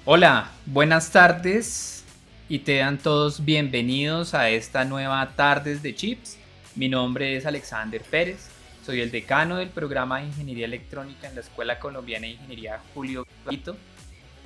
Hola, buenas tardes y te dan todos bienvenidos a esta nueva Tardes de Chips. Mi nombre es Alexander Pérez, soy el decano del programa de Ingeniería Electrónica en la Escuela Colombiana de Ingeniería Julio Gavito.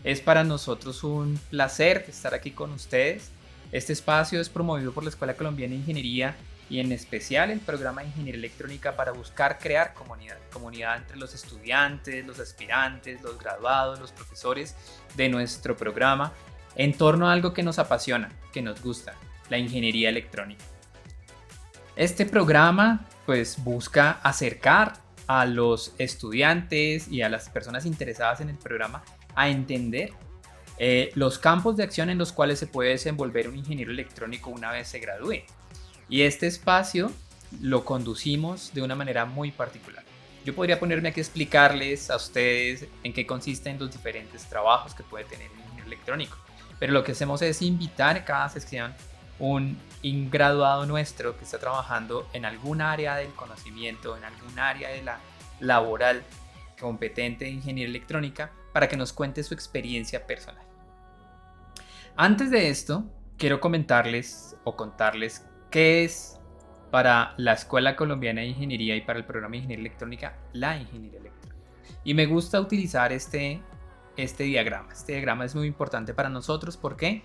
Es para nosotros un placer estar aquí con ustedes. Este espacio es promovido por la Escuela Colombiana de Ingeniería y en especial el programa de Ingeniería Electrónica para buscar crear comunidad entre los estudiantes, los aspirantes, los graduados, los profesores de nuestro programa en torno a algo que nos apasiona, que nos gusta, la ingeniería electrónica. Este programa pues busca acercar a los estudiantes y a las personas interesadas en el programa a entender los campos de acción en los cuales se puede desenvolver un ingeniero electrónico una vez se gradúe. Y este espacio lo conducimos de una manera muy particular. Yo podría ponerme aquí a explicarles a ustedes en qué consisten los diferentes trabajos que puede tener un ingeniero electrónico, pero lo que hacemos es invitar a cada sección un graduado nuestro que está trabajando en algún área del conocimiento, en algún área de la laboral competente de ingeniería electrónica para que nos cuente su experiencia personal. Antes de esto, quiero comentarles o contarles qué es para la Escuela Colombiana de Ingeniería y para el programa de Ingeniería Electrónica la ingeniería electrónica. Y me gusta utilizar este diagrama. Este diagrama es muy importante para nosotros. ¿Por qué?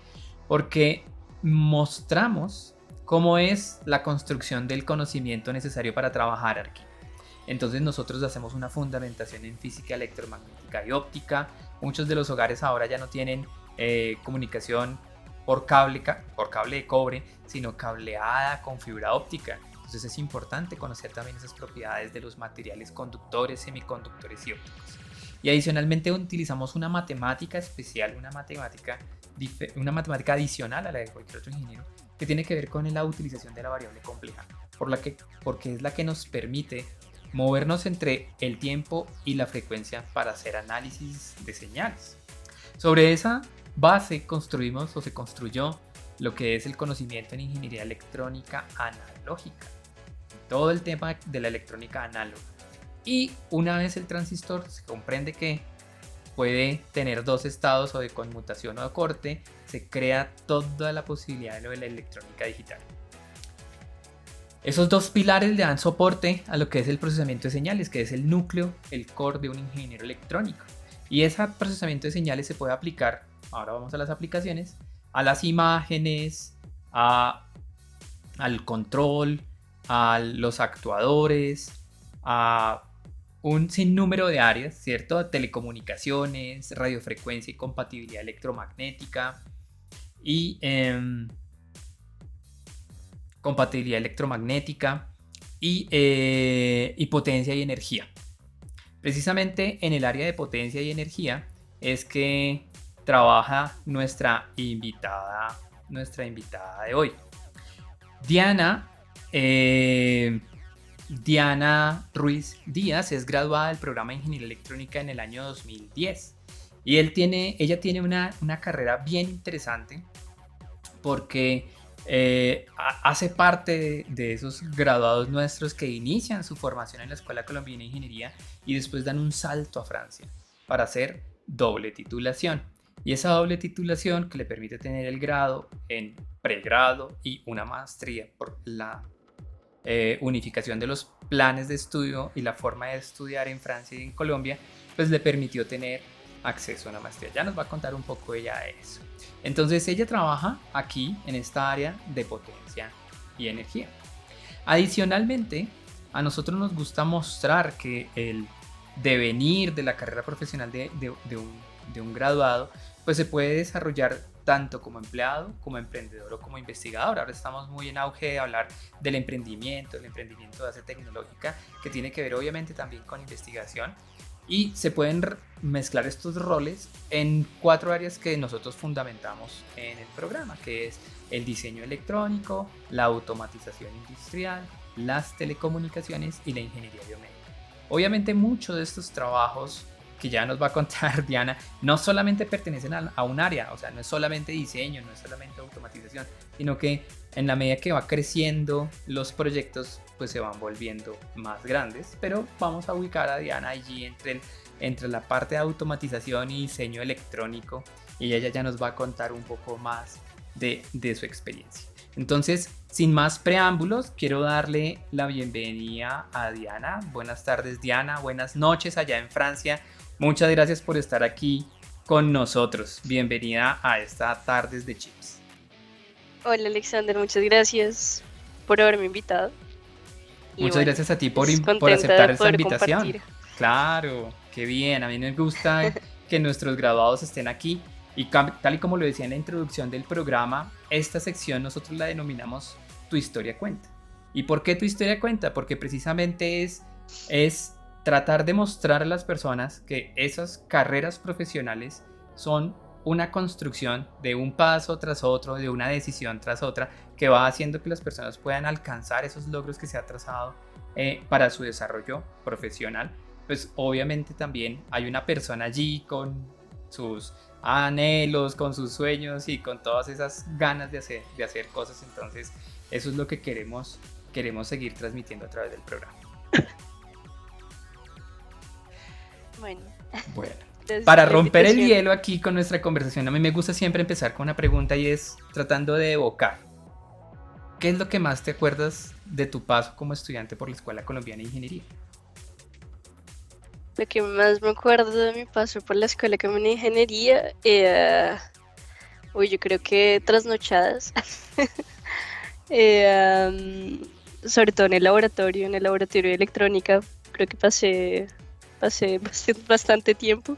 Porque mostramos cómo es la construcción del conocimiento necesario para trabajar aquí. Entonces nosotros hacemos una fundamentación en física electromagnética y óptica. Muchos de los hogares ahora ya no tienen comunicación por cable de cobre, sino cableada con fibra óptica. Entonces es importante conocer también esas propiedades de los materiales conductores, semiconductores y ópticos. Y adicionalmente utilizamos una matemática especial, una matemática adicional a la de cualquier otro ingeniero, que tiene que ver con la utilización de la variable compleja, porque es la que nos permite movernos entre el tiempo y la frecuencia para hacer análisis de señales. Sobre esa base construimos o se construyó lo que es el conocimiento en ingeniería electrónica analógica, todo el tema de la electrónica análoga. Y una vez el transistor se comprende que puede tener dos estados o de conmutación o de corte, se crea toda la posibilidad de lo de la electrónica digital. Esos dos pilares le dan soporte a lo que es el procesamiento de señales, que es el núcleo, el core de un ingeniero electrónico. Y ese procesamiento de señales se puede aplicar, ahora vamos a las aplicaciones, a las imágenes, al control, a los actuadores, a un sinnúmero de áreas, ¿cierto? Telecomunicaciones, radiofrecuencia y compatibilidad electromagnética y compatibilidad electromagnética y potencia y energía. Precisamente en el área de potencia y energía es que trabaja nuestra invitada de hoy. Diana Ruiz Díaz es graduada del programa de Ingeniería Electrónica en el año 2010 y ella tiene una carrera bien interesante porque hace parte de esos graduados nuestros que inician su formación en la Escuela Colombiana de Ingeniería y después dan un salto a Francia para hacer doble titulación. Y esa doble titulación que le permite tener el grado en pregrado y una maestría por la unificación de los planes de estudio y la forma de estudiar en Francia y en Colombia, pues le permitió tener acceso a una maestría. Ya nos va a contar un poco ella de eso. Entonces ella trabaja aquí en esta área de potencia y energía. Adicionalmente, a nosotros nos gusta mostrar que el devenir de la carrera profesional de un graduado pues se puede desarrollar tanto como empleado, como emprendedor o como investigador. Ahora estamos muy en auge de hablar del emprendimiento de base tecnológica, que tiene que ver obviamente también con investigación. Y se pueden mezclar estos roles en 4 áreas que nosotros fundamentamos en el programa, que es el diseño electrónico, la automatización industrial, las telecomunicaciones y la ingeniería biomédica. Obviamente muchos de estos trabajos que ya nos va a contar Diana, no solamente pertenecen a un área, o sea, no es solamente diseño, no es solamente automatización, sino que en la medida que va creciendo los proyectos, pues se van volviendo más grandes, pero vamos a ubicar a Diana allí entre la parte de automatización y diseño electrónico y ella ya nos va a contar un poco más de su experiencia. Entonces, sin más preámbulos, quiero darle la bienvenida a Diana. Buenas tardes, Diana. Buenas noches allá en Francia. Muchas gracias por estar aquí con nosotros. Bienvenida a esta Tardes de Chips. Hola Alexander, muchas gracias por haberme invitado. Muchas gracias a ti por contenta aceptar de esta poder invitación. compartir. Claro, qué bien. A mí me gusta que nuestros graduados estén aquí. Y tal y como lo decía en la introducción del programa, esta sección nosotros la denominamos Tu Historia Cuenta. ¿Y por qué Tu Historia Cuenta? Porque precisamente es tratar de mostrar a las personas que esas carreras profesionales son una construcción de un paso tras otro, de una decisión tras otra, que va haciendo que las personas puedan alcanzar esos logros que se ha trazado para su desarrollo profesional. Pues obviamente también hay una persona allí con sus anhelos, con sus sueños y con todas esas ganas de hacer cosas. Entonces eso es lo que queremos seguir transmitiendo a través del programa. Bueno. Para romper el hielo aquí con nuestra conversación, a mí me gusta siempre empezar con una pregunta y es tratando de evocar. ¿Qué es lo que más te acuerdas de tu paso como estudiante por la Escuela Colombiana de Ingeniería? Lo que más me acuerdo de mi paso por la Escuela Colombiana de Ingeniería, yo creo que trasnochadas. Sobre todo en el laboratorio de electrónica, creo que pasé bastante tiempo.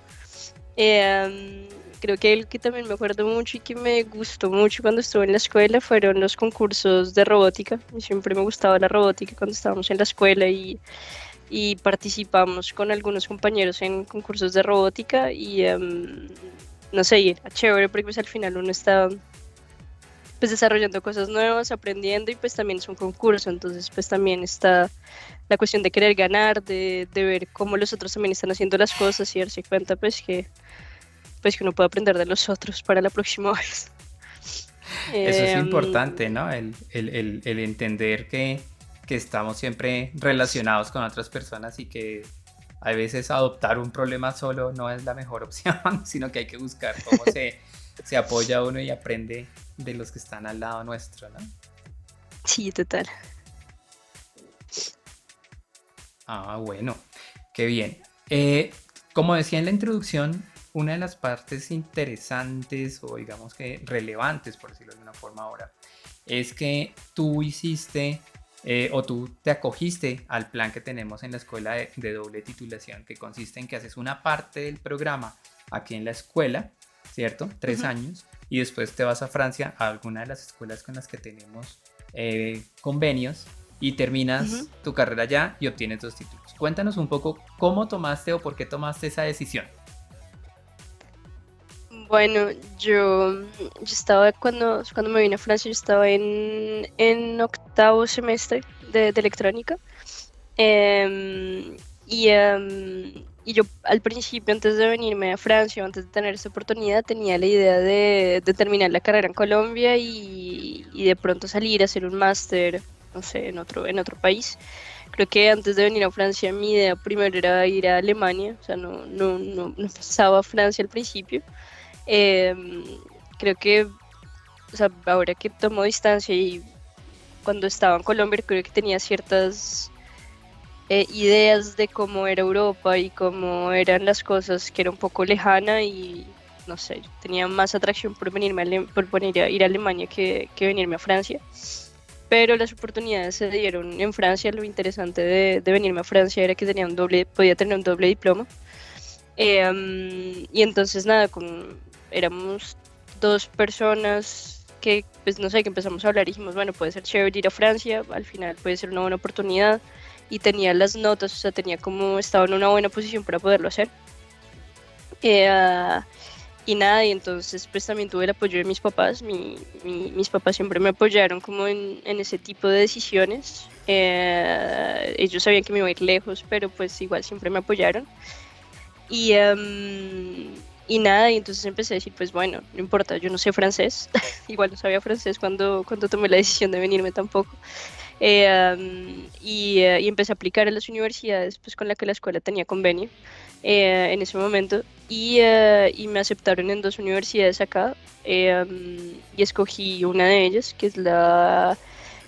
Creo que el que también me acuerdo mucho y que me gustó mucho cuando estuve en la escuela fueron los concursos de robótica. Siempre me gustaba la robótica cuando estábamos en la escuela y participamos con algunos compañeros en concursos de robótica y no sé, era chévere porque pues al final uno está pues desarrollando cosas nuevas, aprendiendo y pues también es un concurso, entonces pues también está la cuestión de querer ganar, de ver cómo los otros también están haciendo las cosas y darse cuenta pues que uno puede aprender de los otros para la próxima vez. Eso es importante, ¿no? El entender que estamos siempre relacionados con otras personas y que a veces adoptar un problema solo no es la mejor opción, sino que hay que buscar cómo se apoya uno y aprende de los que están al lado nuestro, ¿no? Sí, total. Bueno, qué bien. Como decía en la introducción, una de las partes interesantes o digamos que relevantes, por decirlo de alguna forma ahora, es que tú hiciste o tú te acogiste al plan que tenemos en la escuela de doble titulación, que consiste en que haces una parte del programa aquí en la escuela, ¿cierto? 3 años, y después te vas a Francia a alguna de las escuelas con las que tenemos convenios y terminas tu carrera allá y obtienes 2 títulos. Cuéntanos un poco cómo tomaste o por qué tomaste esa decisión. Bueno, yo estaba cuando me vine a Francia, yo estaba en 8º semestre de electrónica. Y yo al principio, antes de venirme a Francia, antes de tener esta oportunidad, tenía la idea de terminar la carrera en Colombia y de pronto salir a hacer un máster, no sé, en otro país. Creo que antes de venir a Francia mi idea primero era ir a Alemania, o sea, no pasaba a Francia al principio. Creo que, o sea, ahora que tomo distancia y cuando estaba en Colombia, creo que tenía ciertas ideas de cómo era Europa y cómo eran las cosas, que era un poco lejana y no sé, tenía más atracción por ir a Alemania que venirme a Francia. Pero las oportunidades se dieron en Francia. Lo interesante de venirme a Francia era que podía tener un doble diploma. Y entonces nada, éramos 2 personas que, pues no sé, que empezamos a hablar y dijimos, bueno, puede ser chévere ir a Francia, al final puede ser una buena oportunidad, y tenía las notas, o sea, estaba en una buena posición para poderlo hacer. Y nada, y entonces pues también tuve el apoyo de mis papás. Mis papás siempre me apoyaron como en ese tipo de decisiones. Ellos sabían que me iba a ir lejos, pero pues igual siempre me apoyaron. Y nada, y entonces empecé a decir, pues bueno, no importa, yo no sé francés, igual no sabía francés cuando tomé la decisión de venirme tampoco. Y empecé a aplicar a las universidades pues, con la que la escuela tenía convenio en ese momento y me aceptaron en dos universidades acá y escogí una de ellas, que es la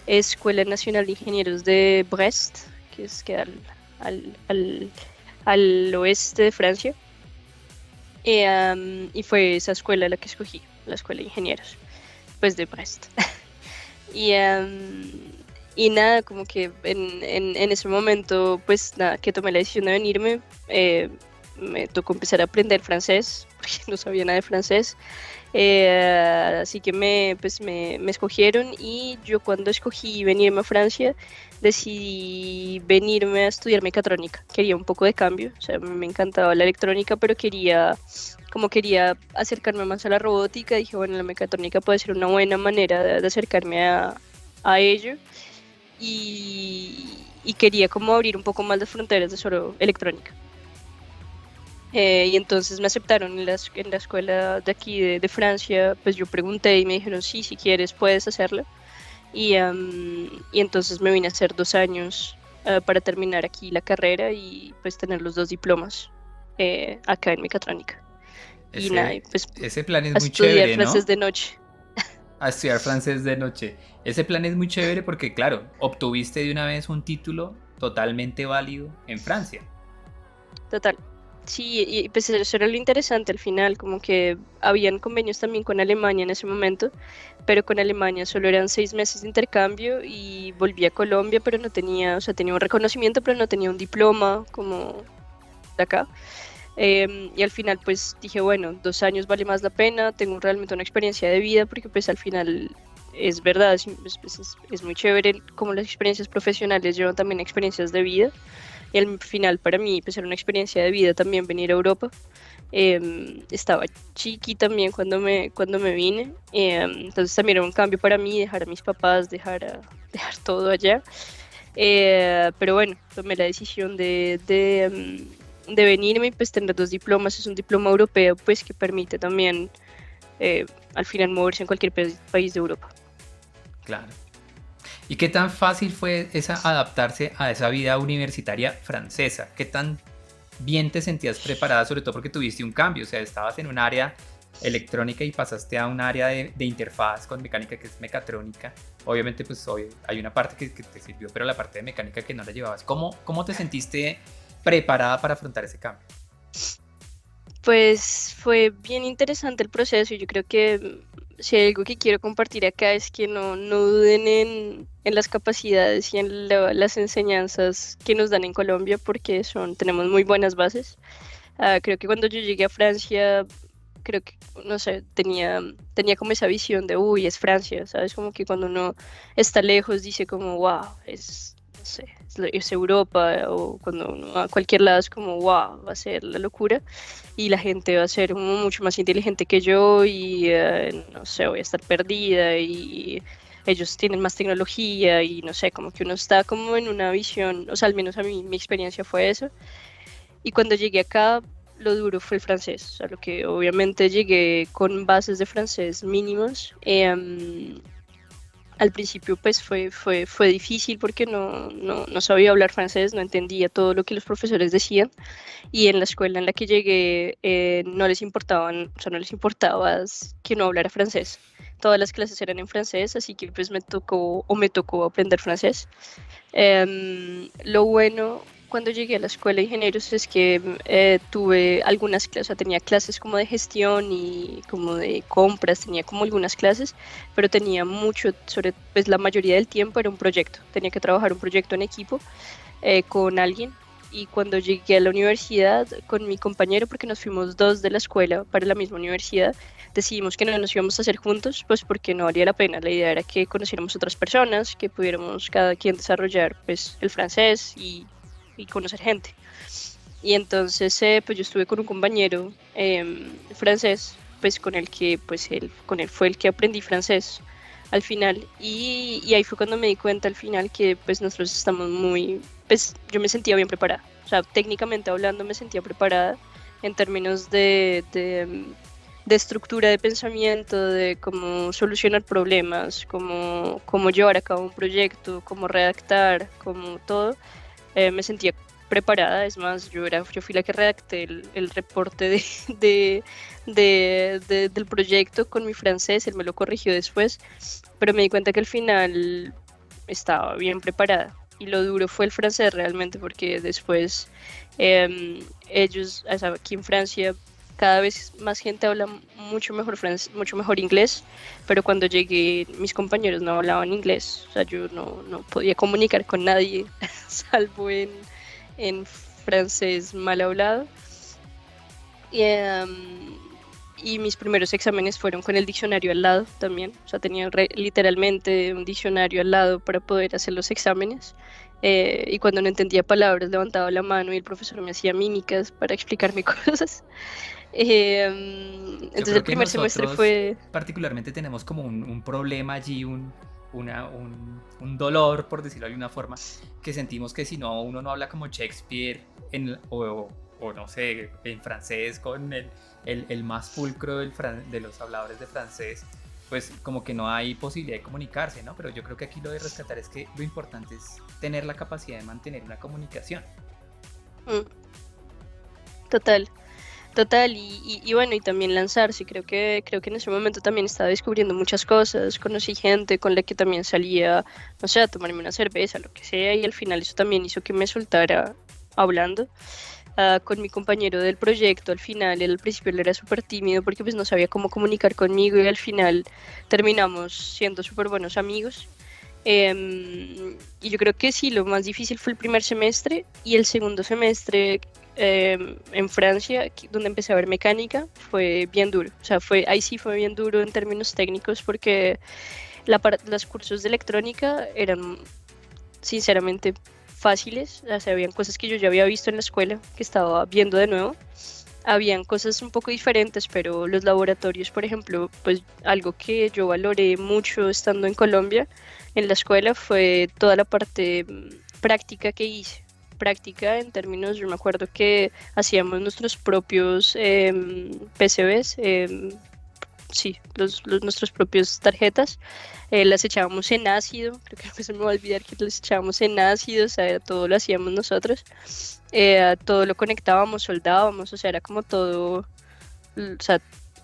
Escuela Nacional de Ingenieros de Brest, que es que al, al, al oeste de Francia. Y fue esa escuela la que escogí, la Escuela de Ingenieros, pues de Brest. Y, y nada, como que en ese momento, pues nada, que tomé la decisión de venirme, me tocó empezar a aprender francés, porque no sabía nada de francés. Así que me escogieron y yo cuando escogí venirme a Francia decidí venirme a estudiar mecatrónica. Quería un poco de cambio, o sea, me encantaba la electrónica, pero quería acercarme más a la robótica, dije, bueno, la mecatrónica puede ser una buena manera de acercarme a ello y quería como abrir un poco más las fronteras de solo electrónica. Y entonces me aceptaron en la escuela de aquí de Francia, pues yo pregunté y me dijeron, sí, si quieres puedes hacerlo. Y entonces me vine a hacer 2 años para terminar aquí la carrera y pues tener los dos diplomas acá en mecatrónica. Y nada, y Ese, pues ese plan es a muy estudiar chévere, francés ¿no? de noche. A estudiar francés de noche. Ese plan es muy chévere porque, claro, obtuviste de una vez un título totalmente válido en Francia. Total. Sí, y pues eso era lo interesante al final, como que habían convenios también con Alemania en ese momento, pero con Alemania solo eran 6 meses de intercambio y volví a Colombia, pero no tenía, o sea, tenía un reconocimiento, pero no tenía un diploma como de acá. Y al final pues dije, bueno, 2 años vale más la pena, tengo realmente una experiencia de vida, porque pues al final es verdad, es muy chévere como las experiencias profesionales llevan también experiencias de vida. Y al final para mí pues era una experiencia de vida también venir a Europa. Estaba chiqui también cuando me vine, entonces también era un cambio para mí dejar a mis papás, dejar todo allá. Pero bueno, tomé la decisión de venirme y pues tener dos diplomas. Es un diploma europeo pues que permite también eh, al final moverse en cualquier país de Europa. Claro. ¿Y qué tan fácil fue esa adaptarse a esa vida universitaria francesa? ¿Qué tan bien te sentías preparada, sobre todo porque tuviste un cambio? O sea, estabas en un área electrónica y pasaste a un área de interfaz con mecánica que es mecatrónica. Obviamente, pues hay una parte que te sirvió, pero la parte de mecánica que no la llevabas. ¿Cómo te sentiste preparada para afrontar ese cambio? Pues fue bien interesante el proceso y yo creo que si hay algo que quiero compartir acá es que no duden en las capacidades y en las enseñanzas que nos dan en Colombia porque tenemos muy buenas bases. Creo que cuando yo llegué a Francia, creo que, no sé, tenía como esa visión de, uy, es Francia, ¿sabes? Como que cuando uno está lejos dice como, wow, no sé, es Europa, o cuando uno va a cualquier lado es como, wow, va a ser la locura y la gente va a ser como mucho más inteligente que yo y, no sé, voy a estar perdida y ellos tienen más tecnología y no sé, como que uno está como en una visión, o sea, al menos a mí mi experiencia fue eso. Y cuando llegué acá, lo duro fue el francés, o sea, lo que obviamente llegué con bases de francés mínimas. Al principio pues fue difícil porque no sabía hablar francés, no entendía todo lo que los profesores decían y en la escuela en la que llegué no les importaban, o sea, no les importaba que no hablara francés. Todas las clases eran en francés, así que pues me tocó aprender francés. Lo bueno cuando llegué a la escuela de ingenieros es que tuve algunas clases, o sea, tenía clases como de gestión y como de compras, tenía como algunas clases, pero tenía mucho, pues la mayoría del tiempo era un proyecto, tenía que trabajar un proyecto en equipo con alguien. Y cuando llegué a la universidad con mi compañero, porque nos fuimos dos de la escuela para la misma universidad, decidimos que no nos íbamos a hacer juntos, pues porque no valía la pena. La idea era que conociéramos otras personas, que pudiéramos cada quien desarrollar pues el francés y conocer gente. Y entonces pues yo estuve con un compañero francés, pues con él fue el que aprendí francés al final y ahí fue cuando me di cuenta al final que pues nosotros estamos pues yo me sentía bien preparada, o sea, técnicamente hablando me sentía preparada en términos de estructura de pensamiento, de cómo solucionar problemas, cómo llevar a cabo un proyecto, cómo redactar, cómo todo, me sentía preparada. Es más, yo fui la que redacté el reporte de, del proyecto con mi francés. Él me lo corrigió después, pero me di cuenta que al final estaba bien preparada. Y lo duro fue el francés realmente, porque después ellos, o sea, aquí en Francia, cada vez más gente habla mucho mejor francés, mucho mejor inglés, pero cuando llegué mis compañeros no hablaban inglés, o sea, yo no podía comunicar con nadie, salvo en francés mal hablado. Y, y mis primeros exámenes fueron con el diccionario al lado también, o sea, tenía literalmente un diccionario al lado para poder hacer los exámenes. Y cuando no entendía palabras levantaba la mano y el profesor me hacía mímicas para explicarme cosas. Yo Entonces creo el que primer semestre nosotros fue... particularmente tenemos como un problema allí, un dolor, por decirlo de alguna forma, que sentimos que si no uno no habla como Shakespeare o no sé, en francés con el más pulcro de los habladores de francés, pues como que no hay posibilidad de comunicarse, ¿no? Pero yo creo que aquí lo de rescatar es que lo importante es tener la capacidad de mantener una comunicación. mm, total. Total, y bueno, y también lanzarse. Creo que en ese momento también estaba descubriendo muchas cosas, conocí gente con la que también salía, no sé, a tomarme una cerveza, lo que sea, y al final eso también hizo que me soltara hablando. Con mi compañero del proyecto, al final, él al principio él era súper tímido porque pues no sabía cómo comunicar conmigo, y al final terminamos siendo súper buenos amigos. Y yo creo que sí, lo más difícil fue el primer semestre, y el segundo semestre en Francia, donde empecé a ver mecánica, fue bien duro. O sea, ahí sí fue bien duro en términos técnicos, porque los cursos de electrónica eran sinceramente fáciles. O sea, habían cosas que yo ya había visto en la escuela, que estaba viendo de nuevo. Habían cosas un poco diferentes, pero los laboratorios, por ejemplo, pues algo que yo valoré mucho estando en Colombia, en la escuela, fue toda la parte práctica que hice. Práctica en términos, yo me acuerdo que hacíamos nuestros propios PCBs, sí, nuestros propios tarjetas. Las echábamos en ácido. Creo que no se me va a olvidar que las echábamos en ácido, o sea, todo lo hacíamos nosotros. Todo lo conectábamos, soldábamos, o sea, era como todo, o sea,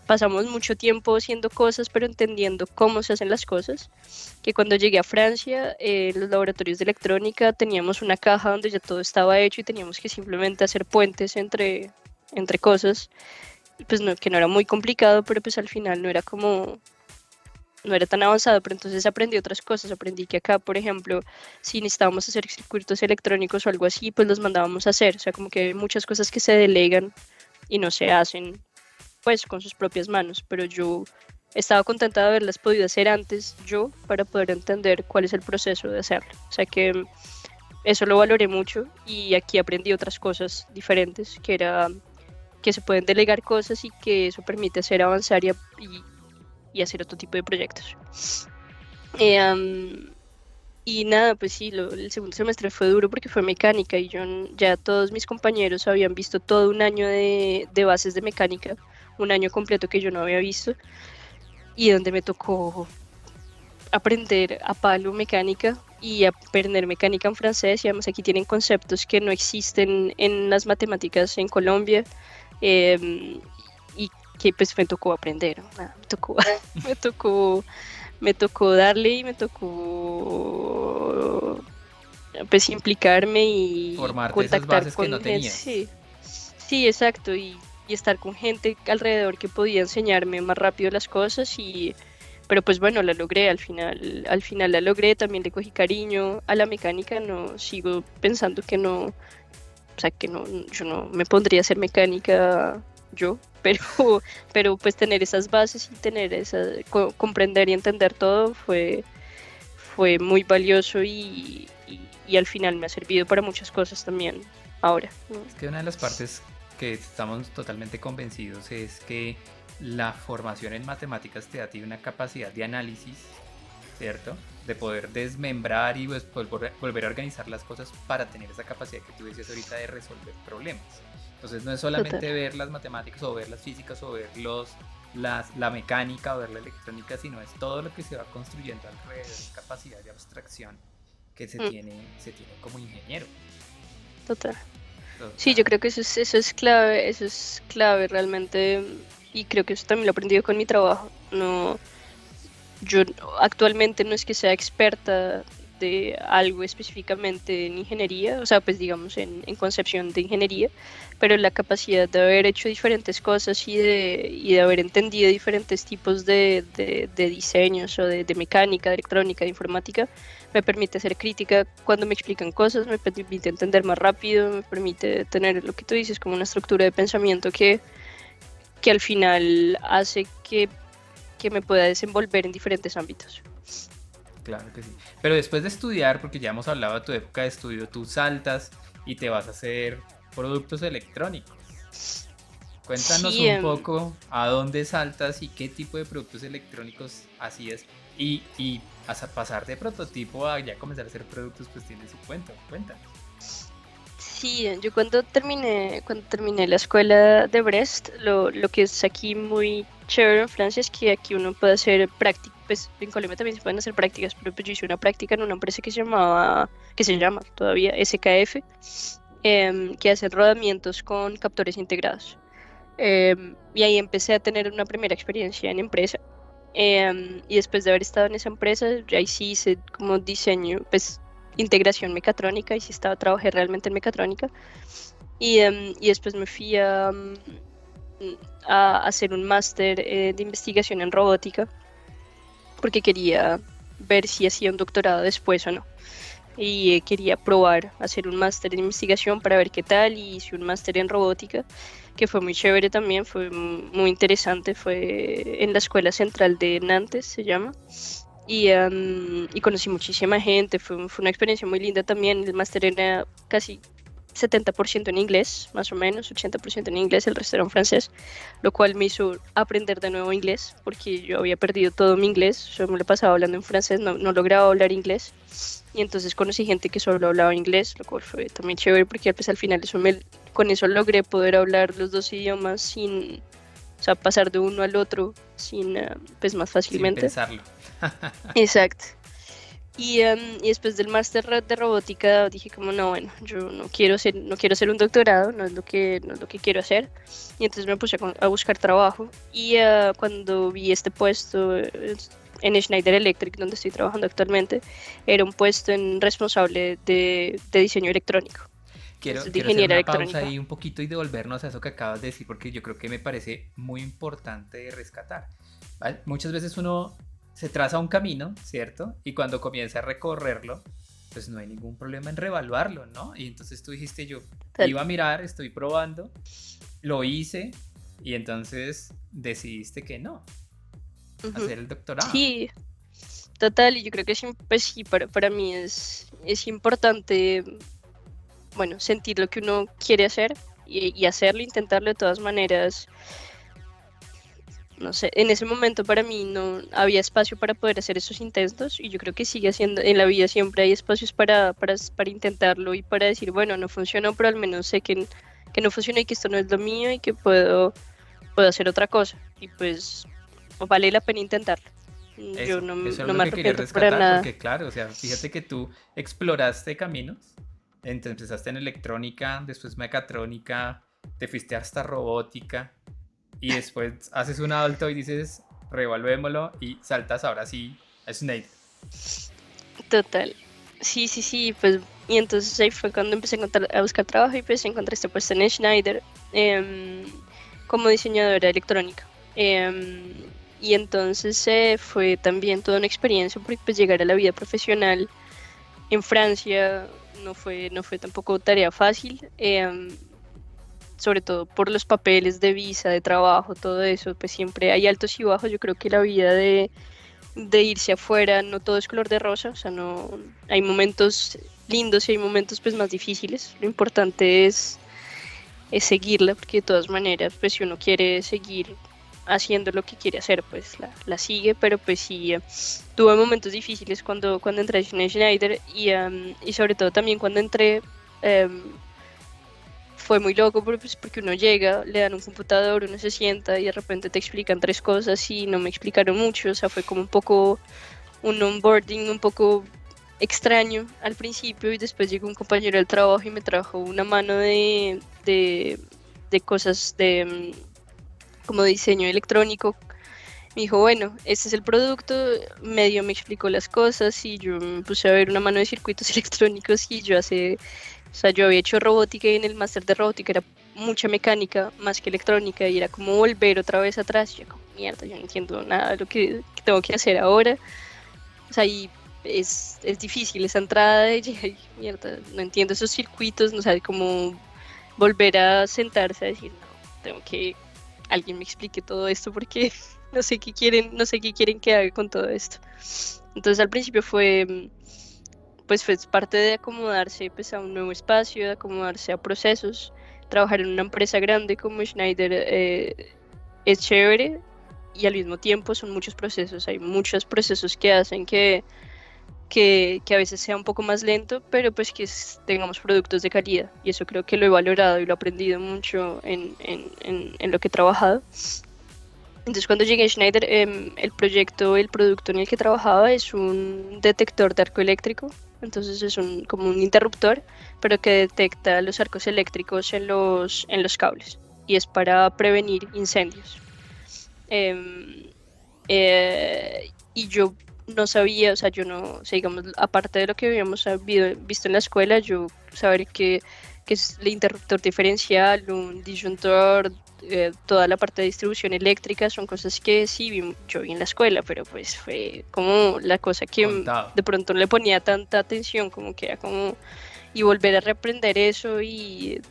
pasamos mucho tiempo haciendo cosas, pero entendiendo cómo se hacen las cosas. Que cuando llegué a Francia, en los laboratorios de electrónica teníamos una caja donde ya todo estaba hecho, y teníamos que simplemente hacer puentes entre cosas. Y pues no, que no era muy complicado, pero pues al final no era tan avanzado. Pero entonces aprendí otras cosas. Aprendí que acá, por ejemplo, si necesitábamos hacer circuitos electrónicos o algo así, pues los mandábamos a hacer. O sea, como que hay muchas cosas que se delegan y no se hacen pues con sus propias manos, pero yo estaba contenta de haberlas podido hacer antes yo, para poder entender cuál es el proceso de hacerlo. O sea que eso lo valoré mucho, y aquí aprendí otras cosas diferentes, que era que se pueden delegar cosas y que eso permite hacer avanzar y hacer otro tipo de proyectos. Eh, um, y nada, pues sí, el segundo semestre fue duro porque fue mecánica, y ya todos mis compañeros habían visto todo un año de bases de mecánica, un año completo que yo no había visto, y donde me tocó aprender a palo mecánica y aprender mecánica en francés. Y además aquí tienen conceptos que no existen en las matemáticas en Colombia, eh, y que pues me tocó aprender, ¿no? Nada, me tocó, me tocó, me tocó darle, y me tocó pues implicarme y Formarte esas contactar bases que no con gente. tenías. Sí, sí, exacto, y estar con gente alrededor que podía enseñarme más rápido las cosas. Pero pues bueno, la logré al final la logré. También le cogí cariño a la mecánica. No sigo pensando que no, o sea, que no, yo no me pondría a hacer mecánica yo, pero, pero pues tener esas bases y tener comprender y entender todo fue muy valioso, y al final me ha servido para muchas cosas también ahora, ¿no? Es que una de las partes que estamos totalmente convencidos es que la formación en matemáticas te da a ti una capacidad de análisis, ¿cierto? De poder desmembrar y pues, volver a organizar las cosas para tener esa capacidad que tú decías ahorita de resolver problemas. Entonces no es Total. solamente ver las matemáticas o ver las físicas o ver la mecánica o ver la electrónica, sino es todo lo que se va construyendo alrededor, capacidad de abstracción que Mm, se tiene como ingeniero. total. Sí, yo Total. creo que eso es clave realmente, y creo que eso también lo he aprendido con mi trabajo. No, yo actualmente no es que sea experta de algo específicamente en ingeniería, o sea, pues digamos en concepción de ingeniería, pero la capacidad de haber hecho diferentes cosas y de haber entendido diferentes tipos de diseños o de mecánica, de electrónica, de informática, me permite ser crítica cuando me explican cosas, me permite entender más rápido, me permite tener lo que tú dices como una estructura de pensamiento que al final hace que me pueda desenvolver en diferentes ámbitos. Claro que sí. Pero después de estudiar, porque ya hemos hablado de tu época de estudio, tú saltas y te vas a hacer productos electrónicos. Cuéntanos Sí, un poco a dónde saltas y qué tipo de productos electrónicos hacías. Y hasta pasar de prototipo a ya comenzar a hacer productos, pues tiene su cuento. Cuéntanos. sí, yo cuando terminé la escuela de Brest, lo que es aquí muy chévere en Francia es que aquí uno puede hacer prácticas, pues en Colombia también se pueden hacer prácticas, pero pues yo hice una práctica en una empresa que se llama todavía SKF, que hace rodamientos con captores integrados. Y ahí empecé a tener una primera experiencia en empresa. Y después de haber estado en esa empresa, ya ahí sí hice como diseño, pues integración mecatrónica, y sí trabajé realmente en mecatrónica. Y después me fui a hacer un máster de investigación en robótica, porque quería ver si hacía un doctorado después o no. Y quería probar hacer un máster en investigación para ver qué tal, y hice un máster en robótica que fue muy chévere también, fue muy interesante, fue en la Escuela Central de Nantes, se llama, y conocí muchísima gente, fue una experiencia muy linda también. El máster era casi 70% en inglés, más o menos, 80% en inglés, el resto era en francés, lo cual me hizo aprender de nuevo inglés, porque yo había perdido todo mi inglés, yo me lo pasaba hablando en francés, no lograba hablar inglés, y entonces conocí gente que solo hablaba inglés, lo cual fue también chévere, porque pues, al final con eso logré poder hablar los dos idiomas sin, o sea, pasar de uno al otro sin, pues más Sin fácilmente. pensarlo. Exacto. Y después del máster de robótica dije como no, bueno, yo no quiero hacer un doctorado, no es lo que quiero hacer. Y entonces me puse a buscar trabajo, y cuando vi este puesto en Schneider Electric, donde estoy trabajando actualmente, era un puesto en responsable de diseño electrónico, entonces de Quiero hacer ingeniera una pausa electrónica. ahí un poquito y devolvernos a eso que acabas de decir, porque yo creo que me parece muy importante de rescatar. ¿Vale? Muchas veces uno se traza un camino, ¿cierto? Y cuando comienza a recorrerlo, pues no hay ningún problema en reevaluarlo, ¿no? Y entonces tú dijiste, yo Tal. iba a mirar, estoy probando, lo hice, y entonces decidiste que no, Ujú. hacer el doctorado. Sí, total, y yo creo que pues sí, para mí es importante, bueno, sentir lo que uno quiere hacer y hacerlo, intentarlo de todas maneras. No sé, en ese momento para mí no había espacio para poder hacer esos intentos, y yo creo que sigue siendo, en la vida siempre hay espacios para intentarlo y para decir, bueno, no funcionó, pero al menos sé que no funciona y que esto no es lo mío y que puedo hacer otra cosa. Y pues vale la pena intentarlo. Yo Eso es no lo me que quería arrepiento para rescatar, nada. porque claro, o sea, fíjate que tú exploraste caminos, entonces empezaste en electrónica, después mecatrónica, te fuiste hasta robótica, y después haces un alto y dices, revolvémoslo y saltas ahora sí a Snake. Total. Sí, sí, sí, pues, y entonces ahí fue cuando empecé a buscar trabajo, y pues encontré este puesto en Schneider, em, como diseñadora electrónica. Y entonces fue también toda una experiencia, porque pues llegar a la vida profesional en Francia no fue tampoco tarea fácil, sobre todo por los papeles de visa, de trabajo, todo eso, pues siempre hay altos y bajos. Yo creo que la vida de irse afuera, no todo es color de rosa, o sea, no, hay momentos lindos y hay momentos pues más difíciles. Lo importante es seguirla, porque de todas maneras, pues si uno quiere seguir haciendo lo que quiere hacer, pues la sigue, pero pues sí, tuve momentos difíciles cuando entré en Schneider, y sobre todo también cuando entré, em, fue muy loco pues, porque uno llega, le dan un computador, uno se sienta y de repente te explican tres cosas y no me explicaron mucho, o sea, fue como un poco un onboarding un poco extraño al principio y después llegó un compañero del trabajo y me trajo una mano de cosas de como diseño electrónico. Me dijo, bueno, este es el producto, medio me explicó las cosas y yo me puse a ver una mano de circuitos electrónicos y o sea, yo había hecho robótica y en el máster de robótica era mucha mecánica más que electrónica y era como volver otra vez atrás. Y yo como, mierda, yo no entiendo nada de lo que tengo que hacer ahora. O sea, y es difícil esa entrada y ay, mierda, no entiendo esos circuitos, no sabe cómo volver a sentarse a decir, no, tengo que alguien me explique todo esto porque no sé qué quieren que haga con todo esto. Entonces al principio pues fue parte de acomodarse pues a un nuevo espacio, de acomodarse a procesos. Trabajar en una empresa grande como Schneider es chévere y al mismo tiempo son muchos procesos, hay muchos procesos que hacen que a veces sea un poco más lento, pero pues que tengamos productos de calidad. Y eso creo que lo he valorado y lo he aprendido mucho en lo que he trabajado. Entonces cuando llegué a Schneider, el producto en el que trabajaba es un detector de arco eléctrico. Entonces es como un interruptor, pero que detecta los arcos eléctricos en los cables. Y es para prevenir incendios. Em, y yo no sabía, o sea, yo no, o sea, digamos, aparte de lo que habíamos visto en la escuela, yo saber que es el interruptor diferencial, un disyuntor, toda la parte de distribución eléctrica, son cosas que sí yo vi en la escuela, pero pues fue como la cosa que Contado. de pronto no le ponía tanta atención, como que era como, y volver a reaprender eso y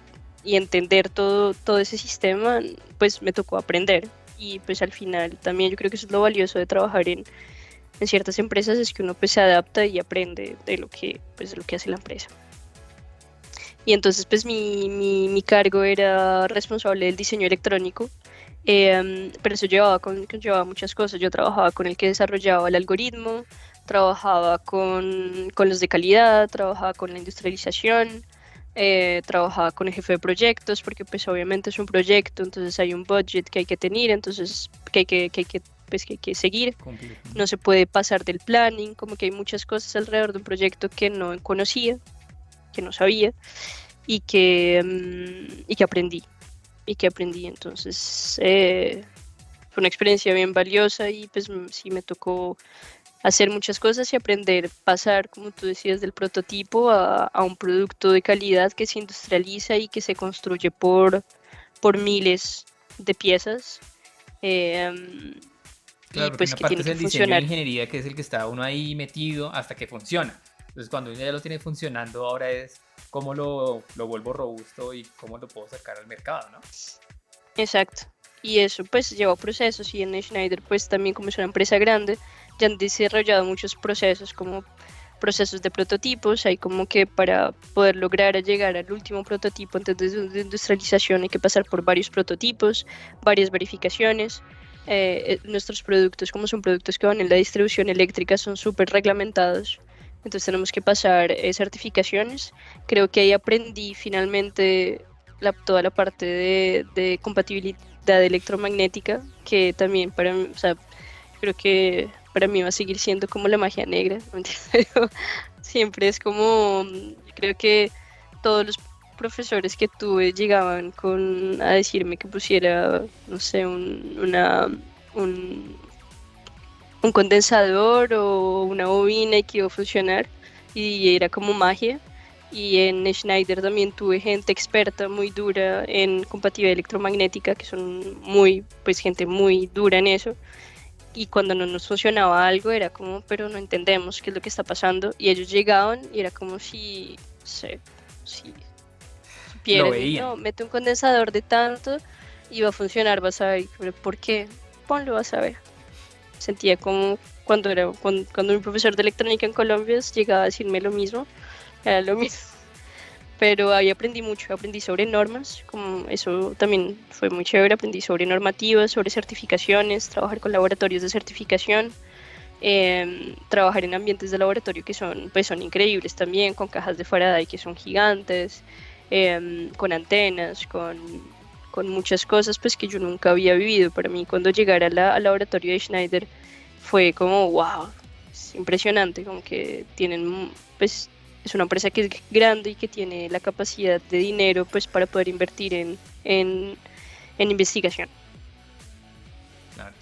entender todo ese sistema, pues me tocó aprender. Y pues al final también yo creo que eso es lo valioso de trabajar en ciertas empresas, es que uno pues se adapta y aprende de lo que hace la empresa. Y entonces pues mi cargo era responsable del diseño electrónico, pero eso llevaba muchas cosas. Yo trabajaba con el que desarrollaba el algoritmo, trabajaba con los de calidad, trabajaba con la industrialización, trabajaba con el jefe de proyectos, porque pues obviamente es un proyecto, entonces hay un budget que hay que tener, entonces pues, que hay que seguir. Cumplir. No se puede pasar del planning, como que hay muchas cosas alrededor de un proyecto que no conocía, que no sabía y que aprendí. Entonces fue una experiencia bien valiosa y pues sí me tocó hacer muchas cosas y aprender, pasar, como tú decías, del prototipo a un producto de calidad que se industrializa y que se construye por miles de piezas. Y Claro, porque pues una que parte tiene es que el diseño de funcionar. ingeniería, que es el que está uno ahí metido hasta que funciona. Entonces, cuando uno ya lo tiene funcionando, ahora es cómo lo vuelvo robusto y cómo lo puedo sacar al mercado, ¿no? Exacto. Y eso pues lleva procesos y en Schneider pues también como es una empresa grande, ya han desarrollado muchos procesos como procesos de prototipos, hay como que para poder lograr llegar al último prototipo antes de industrialización hay que pasar por varios prototipos, varias verificaciones. Nuestros productos, como son productos que van en la distribución eléctrica, son súper reglamentados, entonces tenemos que pasar certificaciones. Creo que ahí aprendí finalmente toda la parte de compatibilidad electromagnética, que también para mí, o sea, creo que para mí va a seguir siendo como la magia negra, ¿no? Pero siempre es como, creo que todos los profesores que tuve llegaban a decirme que pusiera, no sé, un, un condensador o una bobina y que iba a funcionar y era como magia. Y en Schneider también tuve gente experta muy dura en compatibilidad electromagnética, que son pues gente muy dura en eso. Y cuando no nos funcionaba algo era como, pero no entendemos qué es lo que está pasando. Y ellos llegaban y era como si Lo supieran, y veían. no, mete un condensador de tanto y va a funcionar, vas a ver, pero ¿por qué? Ponlo, vas a ver. Sentía como cuando mi profesor de electrónica en Colombia llegaba a decirme lo mismo, era lo mismo. Pero ahí aprendí mucho, aprendí sobre normas, como eso también fue muy chévere, aprendí sobre normativas, sobre certificaciones, trabajar con laboratorios de certificación, trabajar en ambientes de laboratorio que pues son increíbles también, con cajas de Faraday que son gigantes, con antenas, con muchas cosas pues que yo nunca había vivido. Para mí cuando llegar al laboratorio de Schneider fue como wow, es impresionante, como que tienen pues es una empresa que es grande y que tiene la capacidad de dinero pues para poder invertir en, en investigación. Claro.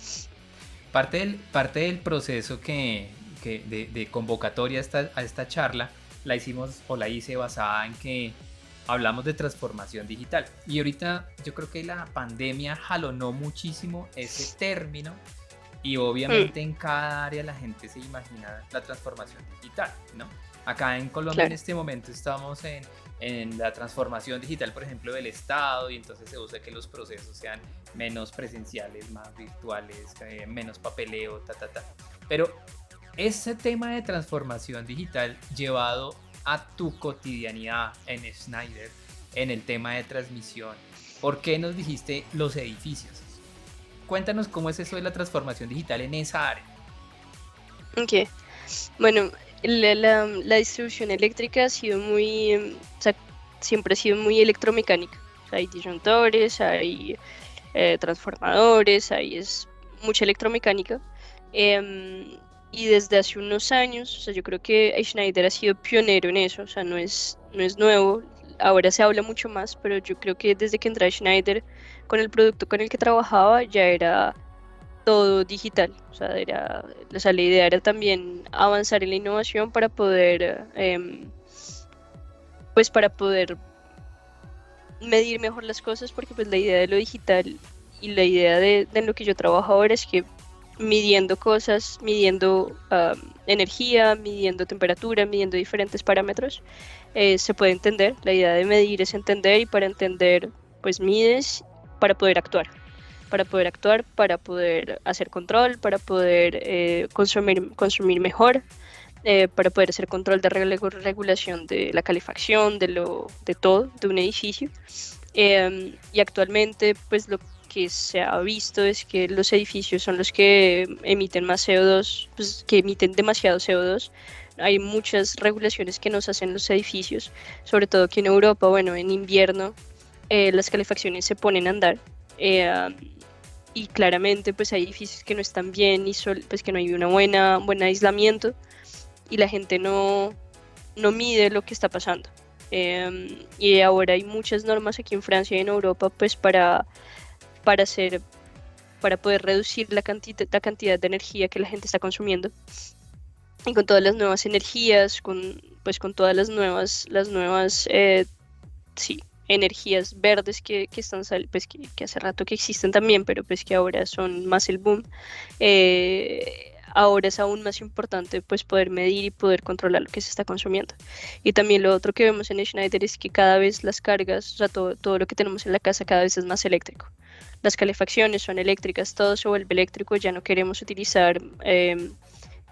Parte del proceso de convocatoria a esta charla la hicimos o la hice basada en que hablamos de transformación digital. Y ahorita yo creo que la pandemia jalonó muchísimo ese término y Mm, obviamente en cada área la gente se imagina la transformación digital, ¿no? Acá en Colombia en claro, este momento estamos en la transformación digital, por ejemplo, del Estado, y entonces se usa que los procesos sean menos presenciales, más virtuales, menos papeleo, ta, ta, ta. Pero ese tema de transformación digital llevado a tu cotidianidad en Schneider, en el tema de transmisión, ¿por qué nos dijiste los edificios? Cuéntanos cómo es eso de la transformación digital en esa área. ok. Bueno, la distribución eléctrica ha sido muy, o sea, siempre ha sido muy electromecánica. O sea, hay disyuntores, hay transformadores, hay es mucha electromecánica. Em, y desde hace unos años, o sea, yo creo que Schneider ha sido pionero en eso, o sea, no es nuevo. Ahora se habla mucho más, pero yo creo que desde que entré a Schneider, con el producto con el que trabajaba, ya era todo digital. O sea, la idea era también avanzar en la innovación para poder, pues para poder medir mejor las cosas, porque pues la idea de lo digital y la idea de lo que yo trabajo ahora es que midiendo cosas, midiendo energía, midiendo temperatura, midiendo diferentes parámetros, se puede entender. La idea de medir es entender y para entender, pues mides para poder actuar. Para poder actuar, para poder hacer control, para poder consumir mejor, para poder hacer control de regulación de la calefacción, de todo, de un edificio. Y actualmente, pues lo que se ha visto es que los edificios son los que emiten más CO2, pues, que emiten demasiado CO2. Hay muchas regulaciones que nos hacen los edificios, sobre todo aquí en Europa, bueno, en invierno las calefacciones se ponen a andar. eh, y claramente pues hay edificios que no están bien y pues que no hay buen aislamiento y la gente no mide lo que está pasando. Y ahora hay muchas normas aquí en Francia y en Europa pues para hacer, para poder reducir la cantidad de energía que la gente está consumiendo. Y con todas las nuevas energías, con todas las nuevas sí, energías verdes que están pues que hace rato que existen también, pero pues que ahora son más el boom. Ahora es aún más importante pues poder medir y poder controlar lo que se está consumiendo. Y también lo otro que vemos en Schneider es que cada vez las cargas, o sea, todo lo que tenemos en la casa cada vez es más eléctrico. Las calefacciones son eléctricas, todo se vuelve eléctrico, ya no queremos utilizar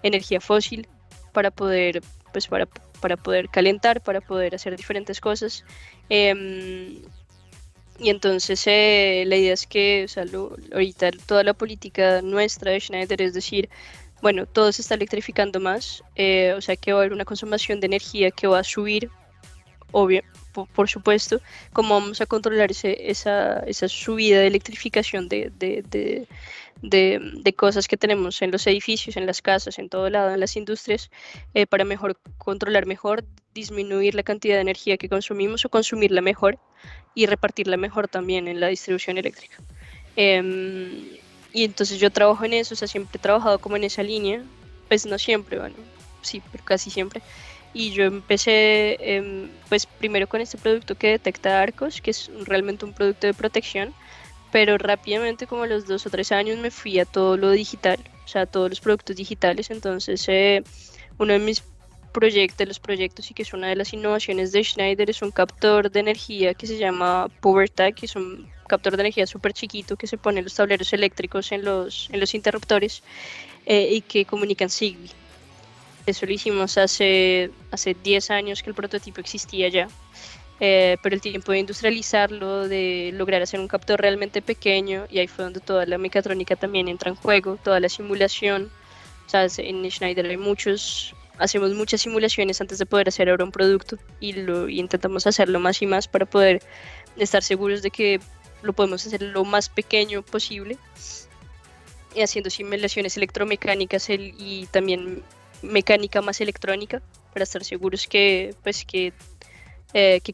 energía fósil para poder, pues para poder calentar, para poder hacer diferentes cosas. Em, y entonces la idea es que, o sea, ahorita toda la política nuestra de Schneider es decir, bueno, todo se está electrificando más, o sea que va a haber una consumación de energía que va a subir, obvio, por supuesto, cómo vamos a controlar esa subida de electrificación de cosas que tenemos en los edificios, en las casas, en todo lado, en las industrias, para mejor controlar mejor, disminuir la cantidad de energía que consumimos o consumirla mejor y repartirla mejor también en la distribución eléctrica. Em, y entonces yo trabajo en eso, o sea, siempre he trabajado como en esa línea, pues no siempre, bueno, sí, pero casi siempre. Y yo empecé, pues primero con este producto que detecta arcos, que es realmente un producto de protección, pero rápidamente, como a los 2 o 3 años, me fui a todo lo digital, o sea, a todos los productos digitales. Entonces, uno de mis los proyectos y que es una de las innovaciones de Schneider es un captor de energía que se llama PowerTag, que es un captor de energía súper chiquito que se pone en los tableros eléctricos en los interruptores y que comunican Zigbee. Eso lo hicimos hace 10 años que el prototipo existía ya, pero el tiempo de industrializarlo, de lograr hacer un captor realmente pequeño, y ahí fue donde toda la mecatrónica también entra en juego, toda la simulación. O sea, en Schneider hay hacemos muchas simulaciones antes de poder hacer ahora un producto y intentamos hacerlo más y más para poder estar seguros de que lo podemos hacer lo más pequeño posible, y haciendo simulaciones electromecánicas y también mecánica más electrónica para estar seguros que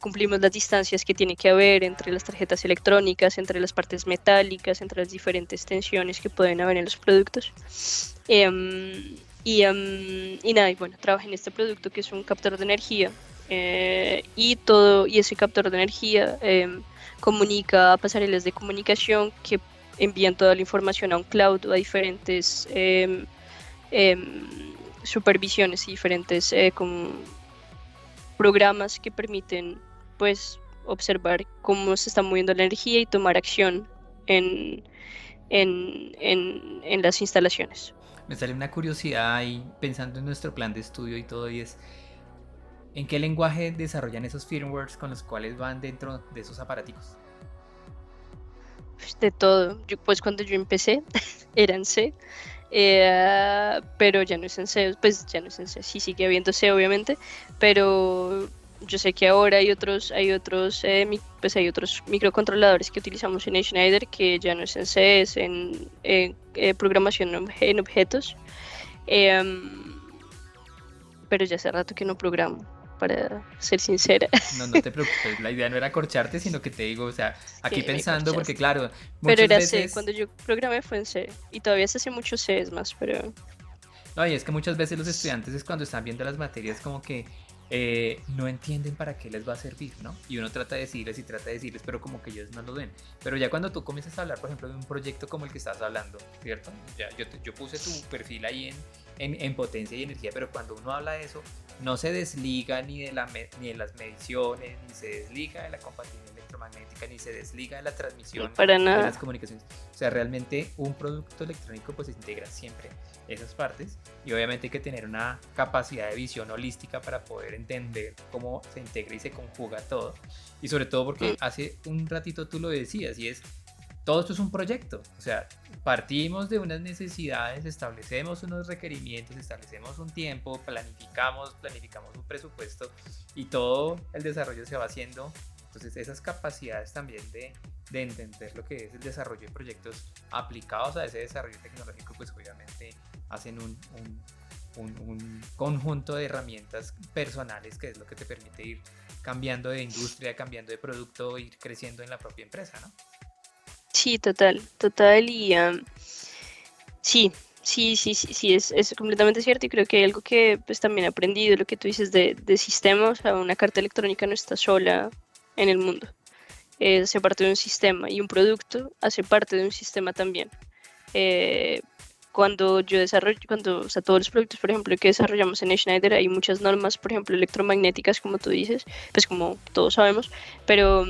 cumplimos las distancias que tiene que haber entre las tarjetas electrónicas, entre las partes metálicas, entre las diferentes tensiones que pueden haber en los productos. Y nada, y bueno, trabajé en este producto que es un captor de energía, y ese captor de energía comunica a pasarelas de comunicación que envían toda la información a un cloud o a diferentes supervisiones y diferentes como programas que permiten pues observar cómo se está moviendo la energía y tomar acción en, en las instalaciones. Me sale una curiosidad ahí pensando en nuestro plan de estudio y todo, y es ¿en qué lenguaje desarrollan esos firmwares con los cuales van dentro de esos aparaticos? De todo. Pues cuando yo empecé era en C, pero ya no es en C, pues ya no es en C, sí sigue habiendo C obviamente, pero yo sé que ahora pues hay otros microcontroladores que utilizamos en Schneider que ya no es en C, es en programación en objetos, em, pero ya hace rato que no programo, para ser sincera. No, no te preocupes, la idea no era corcharte, sino que te digo, o sea, aquí Que me pensando, porque corchaste. claro, Pero muchas era C, veces, cuando yo programé fue en C, y todavía se hace mucho C, es más, pero no, y es que muchas veces los estudiantes es cuando están viendo las materias como que no entienden para qué les va a servir, ¿no? Y uno trata de decirles y trata de decirles, pero como que ellos no lo ven. Pero ya cuando tú comienzas a hablar, por ejemplo, de un proyecto como el que estás hablando, ¿cierto? Ya, yo puse tu perfil ahí en potencia y energía, pero cuando uno habla de eso, no se desliga ni de las mediciones, ni se desliga de la compatibilidad electromagnética, ni se desliga de la no transmisión para de las nada. comunicaciones. O sea, realmente un producto electrónico pues integra siempre esas partes, y obviamente hay que tener una capacidad de visión holística para poder entender cómo se integra y se conjuga todo, y sobre todo porque Mm, hace un ratito tú lo decías, y es todo esto es un proyecto, o sea, partimos de unas necesidades, establecemos unos requerimientos, establecemos un tiempo, planificamos un presupuesto, y todo el desarrollo se va haciendo. Entonces esas capacidades también de entender lo que es el desarrollo de proyectos aplicados a ese desarrollo tecnológico, pues obviamente hacen un conjunto de herramientas personales que es lo que te permite ir cambiando de industria, cambiando de producto, ir creciendo en la propia empresa, ¿no? sí, total, total, sí, sí, es completamente cierto, y creo que hay algo que pues también he aprendido, lo que tú dices de sistemas. O sea, una carta electrónica no está sola en el mundo, hace parte de un sistema, y un producto hace parte de un sistema también. Eh, o sea, todos los productos, por ejemplo, que desarrollamos en Schneider, hay muchas normas, por ejemplo, electromagnéticas, como tú dices, pues como todos sabemos, pero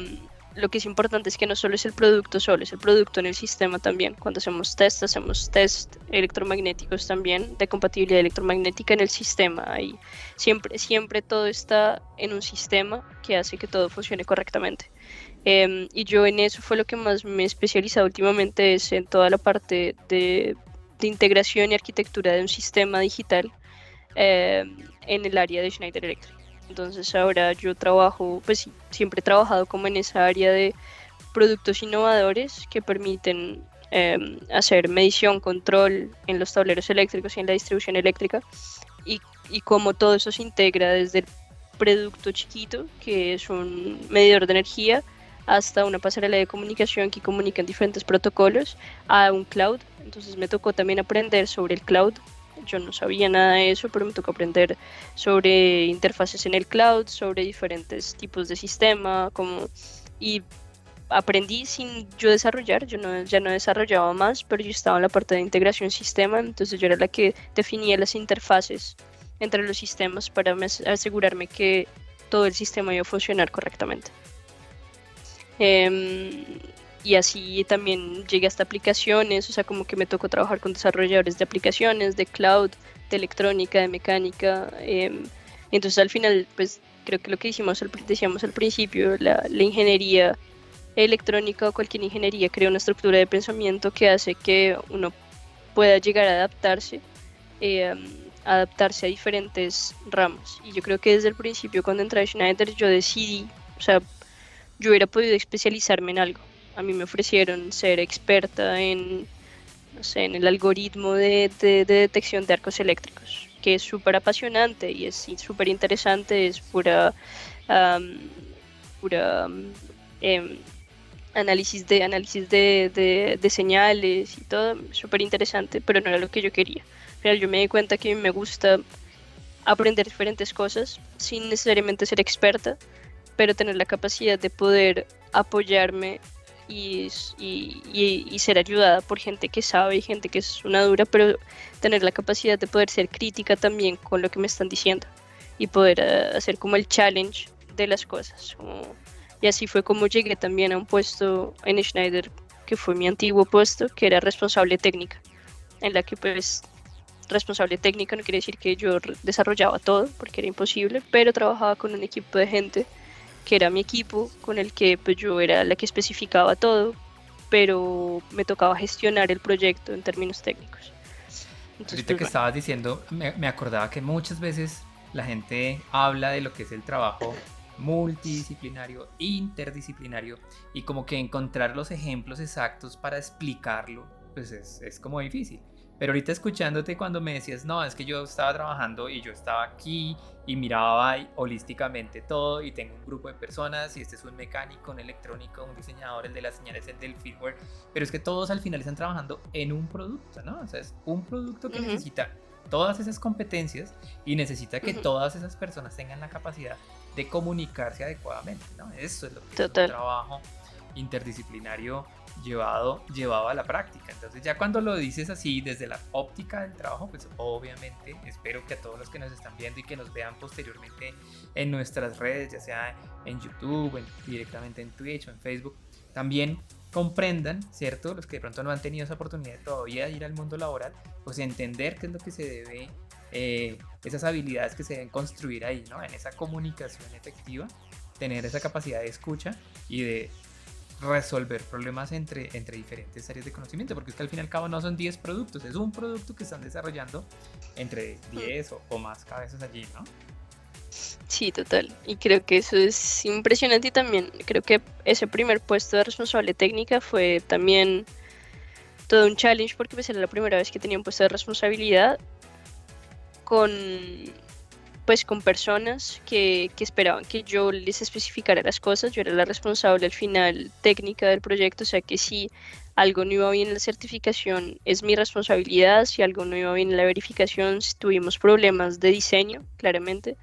lo que es importante es que no solo es el producto solo, es el producto en el sistema también. Cuando hacemos test electromagnéticos también, de compatibilidad electromagnética en el sistema, y siempre todo está en un sistema que hace que todo funcione correctamente. Y yo en eso fue lo que más me he especializado últimamente, es en toda la parte de integración y arquitectura de un sistema digital, en el área de Schneider Electric. Entonces ahora yo trabajo, pues sí, siempre he trabajado como en esa área de productos innovadores que permiten hacer medición, control en los tableros eléctricos y en la distribución eléctrica, y cómo todo eso se integra desde el producto chiquito, que es un medidor de energía, hasta una pasarela de comunicación que comunica en diferentes protocolos, a un cloud. Entonces me tocó también aprender sobre el cloud. Yo no sabía nada de eso, pero me tocó aprender sobre interfaces en el cloud, sobre diferentes tipos de sistema, y aprendí sin yo desarrollar. Yo no, ya no desarrollaba más, pero yo estaba en la parte de integración sistema, entonces yo era la que definía las interfaces entre los sistemas para asegurarme que todo el sistema iba a funcionar correctamente. Em, y así también llegué hasta aplicaciones, o sea, como que me tocó trabajar con desarrolladores de aplicaciones, de cloud, de electrónica, de mecánica. Entonces al final, pues creo que lo que decíamos al principio, la ingeniería electrónica o cualquier ingeniería crea una estructura de pensamiento que hace que uno pueda llegar a adaptarse, eh, adaptarse a diferentes ramas. Y yo creo que desde el principio, cuando entré a Schneider, yo decidí, o sea, yo hubiera podido especializarme en algo. A mí me ofrecieron ser experta en, no sé, en el algoritmo de detección de arcos eléctricos, que es súper apasionante y es súper interesante, es am, pura em, análisis de señales y todo, súper interesante, pero no era lo que yo quería. Al final yo me di cuenta que me gusta aprender diferentes cosas sin necesariamente ser experta, pero tener la capacidad de poder apoyarme y ser ayudada por gente que sabe y gente que es una dura, pero tener la capacidad de poder ser crítica también con lo que me están diciendo y poder hacer como el challenge de las cosas. Y así fue como llegué también a un puesto en Schneider, que fue mi antiguo puesto, que era responsable técnica, en la que pues responsable técnica no quiere decir que yo desarrollaba todo, porque era imposible, pero trabajaba con un equipo de gente que era mi equipo, con el que pues yo era la que especificaba todo, pero me tocaba gestionar el proyecto en términos técnicos. Entonces, Ahorita pues que bueno. estabas diciendo, me acordaba que muchas veces la gente habla de lo que es el trabajo multidisciplinario, interdisciplinario, y como que encontrar los ejemplos exactos para explicarlo, pues es como difícil. Pero ahorita escuchándote cuando me decías, no, es que yo estaba trabajando y yo estaba aquí y miraba holísticamente todo y tengo un grupo de personas y este es un mecánico, un electrónico, un diseñador, el de las señales, el del firmware, pero es que todos al final están trabajando en un producto, ¿no? O sea, es un producto que Ujú, necesita todas esas competencias y necesita que ujú, todas esas personas tengan la capacidad de comunicarse adecuadamente, ¿no? Eso es lo que es un total. trabajo interdisciplinario llevado a la práctica. Entonces ya cuando lo dices así desde la óptica del trabajo, pues obviamente espero que a todos los que nos están viendo y que nos vean posteriormente en nuestras redes, ya sea en YouTube, directamente en Twitch o en Facebook, también comprendan, ¿cierto? Los que de pronto no han tenido esa oportunidad todavía de ir al mundo laboral, pues entender qué es lo que se debe, esas habilidades que se deben construir ahí, ¿no? En esa comunicación efectiva, tener esa capacidad de escucha y de resolver problemas entre diferentes áreas de conocimiento, porque es que al fin y al cabo no son 10 productos, es un producto que están desarrollando entre Mm, 10 o más cabezas allí, ¿no? sí, total. Y creo que eso es impresionante y también creo que ese primer puesto de responsable técnica fue también todo un challenge porque pues era la primera vez que tenía un puesto de responsabilidad con pues con personas que esperaban que yo les especificara las cosas. Yo era la responsable al final técnica del proyecto, o sea que si algo no iba bien en la certificación es mi responsabilidad, si algo no iba bien en la verificación, si tuvimos problemas de diseño, claramente,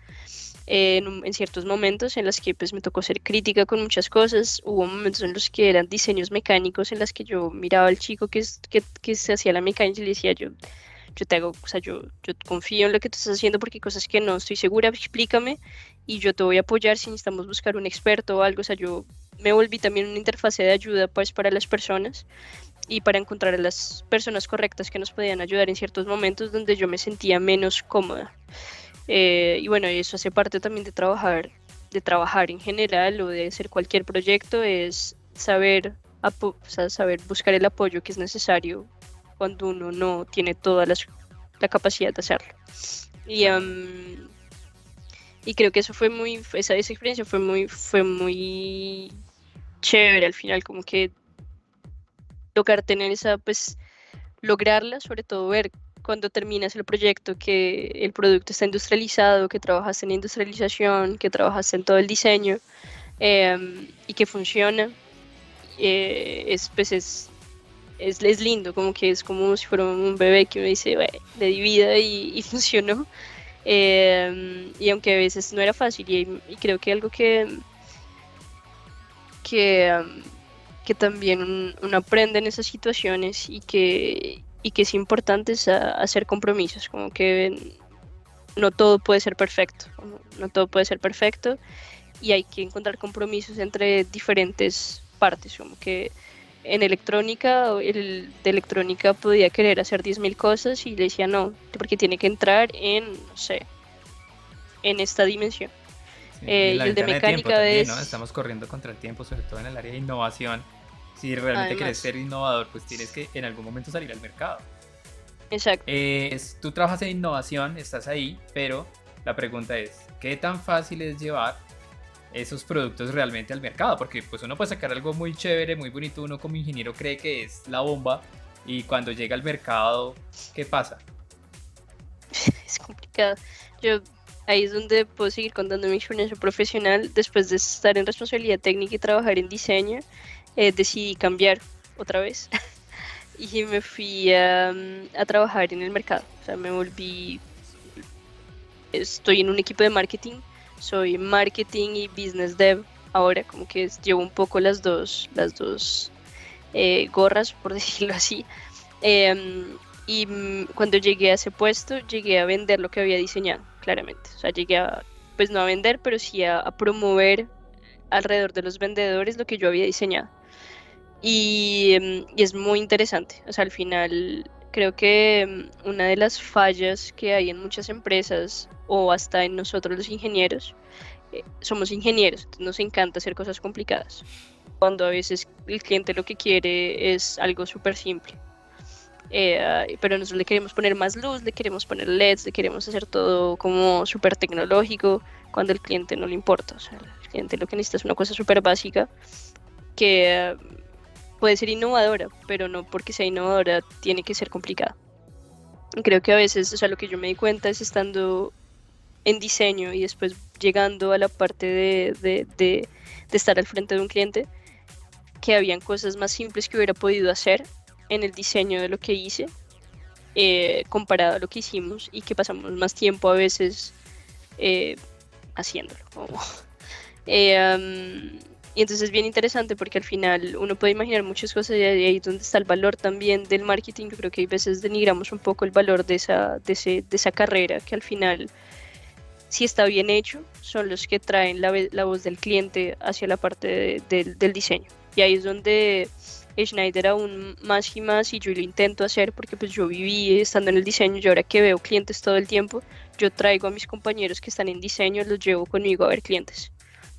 en ciertos momentos en los que pues me tocó ser crítica con muchas cosas, hubo momentos en los que eran diseños mecánicos en los que yo miraba al chico que se hacía la mecánica y le decía yo te hago, o sea, yo confío en lo que tú estás haciendo porque hay cosas que no estoy segura, explícame y yo te voy a apoyar si necesitamos buscar un experto o algo, o sea, yo me volví también una interfase de ayuda pues para las personas y para encontrar a las personas correctas que nos podían ayudar en ciertos momentos donde yo me sentía menos cómoda. Y bueno, eso hace parte también de trabajar en general o de hacer cualquier proyecto, es saber, o sea, saber buscar el apoyo que es necesario cuando uno no tiene toda la capacidad de hacerlo. Y, Claro. y creo que eso fue esa experiencia fue muy chévere al final, como que lograr tener esa, pues, lograrla, sobre todo ver cuando terminas el proyecto que el producto está industrializado, que trabajas en industrialización, que trabajas en todo el diseño y que funciona, pues es lindo, como que es como si fuera un bebé que uno dice, "Bueno, le di vida y funcionó". Y aunque a veces no era fácil, y creo que algo que, um, que también uno aprende en esas situaciones y que es importante es hacer compromisos, como que no todo puede ser perfecto, no todo puede ser perfecto y hay que encontrar compromisos entre diferentes partes, como que en electrónica, el de electrónica podía querer hacer 10.000 cosas y le decía no, porque tiene que entrar en, no sé, en esta dimensión. Sí, y en la Y el de ventana de tiempo mecánica también, ¿no? es, Estamos corriendo contra el tiempo, sobre todo en el área de innovación. Si realmente quieres además, ser innovador, pues tienes que en algún momento salir al mercado. Exacto. Tú trabajas en innovación, estás ahí, pero la pregunta es, ¿qué tan fácil es llevar esos productos realmente al mercado? Porque pues uno puede sacar algo muy chévere, muy bonito, uno como ingeniero cree que es la bomba y cuando llega al mercado, ¿qué pasa? Es complicado. Yo ahí es donde puedo seguir contando mi experiencia profesional. Después de estar en responsabilidad técnica y trabajar en diseño, decidí cambiar otra vez y me fui a trabajar en el mercado. O sea, me volví, estoy en un equipo de marketing, soy marketing y business dev. Ahora como que llevo un poco las dos gorras, por decirlo así. Cuando llegué a ese puesto, llegué a vender lo que había diseñado, claramente. O sea, llegué a, pues no a vender, pero sí a promover alrededor de los vendedores lo que yo había diseñado. Y es muy interesante. O sea, al final creo que una de las fallas que hay en muchas empresas o hasta en nosotros los ingenieros, somos ingenieros, entonces nos encanta hacer cosas complicadas, cuando a veces el cliente lo que quiere es algo súper simple. Pero nosotros le queremos poner más luz, le queremos poner LEDs, le queremos hacer todo como súper tecnológico, cuando al cliente no le importa. O sea, el cliente lo que necesita es una cosa súper básica que puede ser innovadora, pero no porque sea innovadora tiene que ser complicada. Y creo que a veces, o sea, lo que yo me di cuenta es estando en diseño y después llegando a la parte de estar al frente de un cliente, que habían cosas más simples que hubiera podido hacer en el diseño de lo que hice, comparado a lo que hicimos y que pasamos más tiempo a veces eh, haciéndolo. Y entonces es bien interesante porque al final uno puede imaginar muchas cosas y ahí es donde está el valor también del marketing. Yo creo que hay veces denigramos un poco el valor de esa carrera, que al final, si está bien hecho, son los que traen la voz del cliente hacia la parte del diseño. Y ahí es donde Schneider aún más y más, y yo lo intento hacer porque pues yo viví estando en el diseño y ahora que veo clientes todo el tiempo, yo traigo a mis compañeros que están en diseño, los llevo conmigo a ver clientes.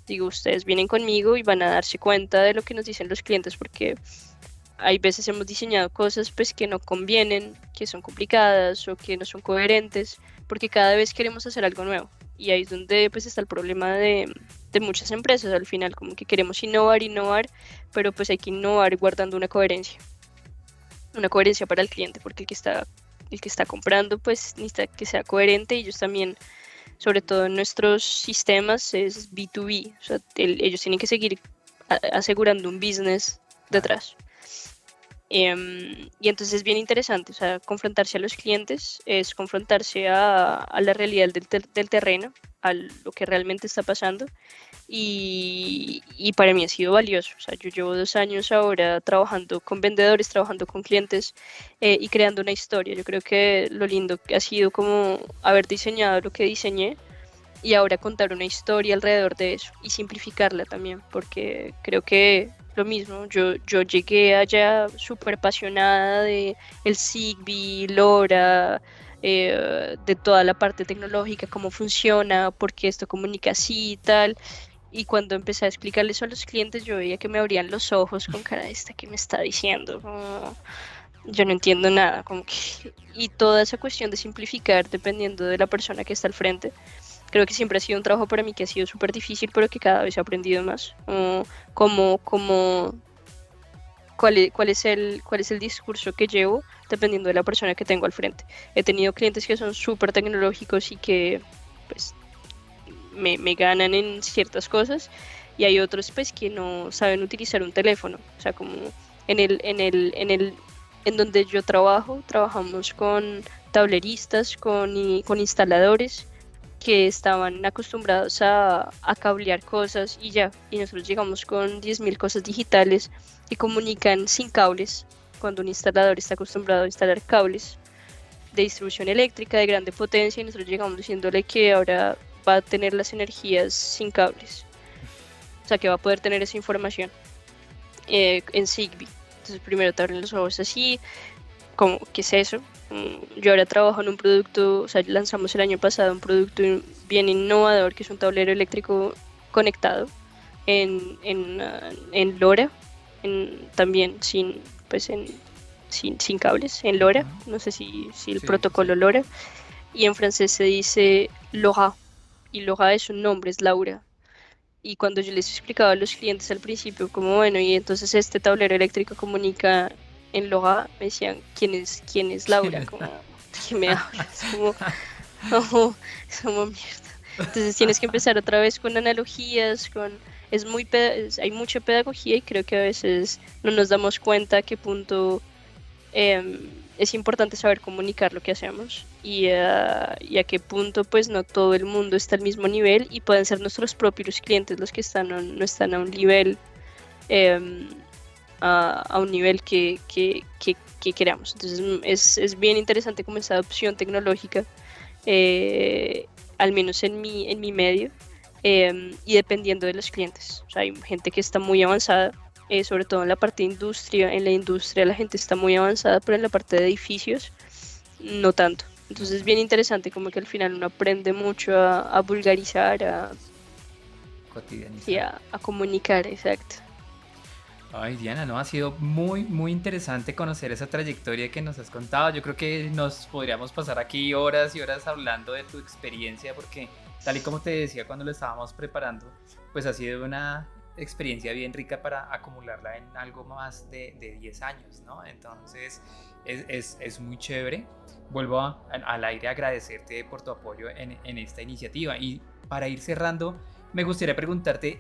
Digo, ustedes vienen conmigo y van a darse cuenta de lo que nos dicen los clientes porque hay veces hemos diseñado cosas pues que no convienen, que son complicadas o que no son coherentes, porque cada vez queremos hacer algo nuevo. Y ahí es donde pues está el problema de muchas empresas al final, como que queremos innovar, pero pues hay que innovar guardando una coherencia para el cliente, porque el que está comprando pues necesita que sea coherente y ellos también, sobre todo en nuestros sistemas, es B2B, o sea, ellos tienen que seguir asegurando un business Claro. detrás. Y entonces es bien interesante, o sea, confrontarse a los clientes es confrontarse a la realidad del terreno, a lo que realmente está pasando. Y para mí ha sido valioso. O sea, yo llevo 2 años ahora trabajando con vendedores, trabajando con clientes, y creando una historia. Yo creo que lo lindo que ha sido como haber diseñado lo que diseñé y ahora contar una historia alrededor de eso y simplificarla también, porque creo que lo mismo, yo llegué allá súper apasionada de el Zigbee, LoRa, de toda la parte tecnológica, cómo funciona, por qué esto comunica así y tal. Y cuando empecé a explicarles a los clientes, yo veía que me abrían los ojos con cara de esta que me está diciendo. Yo no entiendo nada, como que... Y toda esa cuestión de simplificar dependiendo de la persona que está al frente, creo que siempre ha sido un trabajo para mí que ha sido súper difícil, pero que cada vez he aprendido más. Como cuál es el discurso que llevo dependiendo de la persona que tengo al frente. He tenido clientes que son súper tecnológicos y que pues me ganan en ciertas cosas, y hay otros pues que no saben utilizar un teléfono. O sea, como en donde yo trabajamos con tableristas, con instaladores que estaban acostumbrados a cablear cosas y ya, y nosotros llegamos con 10.000 cosas digitales que comunican sin cables, cuando un instalador está acostumbrado a instalar cables de distribución eléctrica de grande potencia, y nosotros llegamos diciéndole que ahora va a tener las energías sin cables, o sea que va a poder tener esa información en Zigbee. Entonces primero te abren los ojos así, como, ¿qué es eso? Yo ahora trabajo en un producto, o sea, lanzamos el año pasado un producto bien innovador que es un tablero eléctrico conectado en LoRa, también sin, pues sin cables, en LoRa, Ujú. no sé si el Sí, sí, protocolo sí. LoRa, y en francés se dice LoRa, y LoRa es un nombre, es Laura. Y cuando yo les explicaba a los clientes al principio, como bueno, y entonces este tablero eléctrico comunica en LoRa, me decían, quién es ¿Quién Laura? es? Como, ¿de qué me hablas? Como, oh, es como mierda. Entonces tienes que empezar otra vez con analogías, hay mucha pedagogía y creo que a veces no nos damos cuenta a qué punto es importante saber comunicar lo que hacemos y a qué punto pues no todo el mundo está al mismo nivel y pueden ser nuestros propios clientes los que no están a un nivel em, a un nivel que queramos. Entonces es bien interesante como esa adopción tecnológica, eh, al menos en mi medio, y dependiendo de los clientes. O sea, hay gente que está muy avanzada, sobre todo en la parte de industria. En la industria la gente está muy avanzada, pero en la parte de edificios no tanto. Entonces es Ujú. bien interesante como que al final uno aprende mucho a vulgarizar, sí, Cotidianizar. a comunicar, exacto. Ay, Diana, no, ha sido muy, muy interesante conocer esa trayectoria que nos has contado. Yo creo que nos podríamos pasar aquí horas y horas hablando de tu experiencia, porque tal y como te decía cuando lo estábamos preparando, pues ha sido una experiencia bien rica para acumularla en algo más de 10 años, ¿no? Entonces es muy chévere. Vuelvo al aire a agradecerte por tu apoyo en esta iniciativa. Y para ir cerrando, me gustaría preguntarte,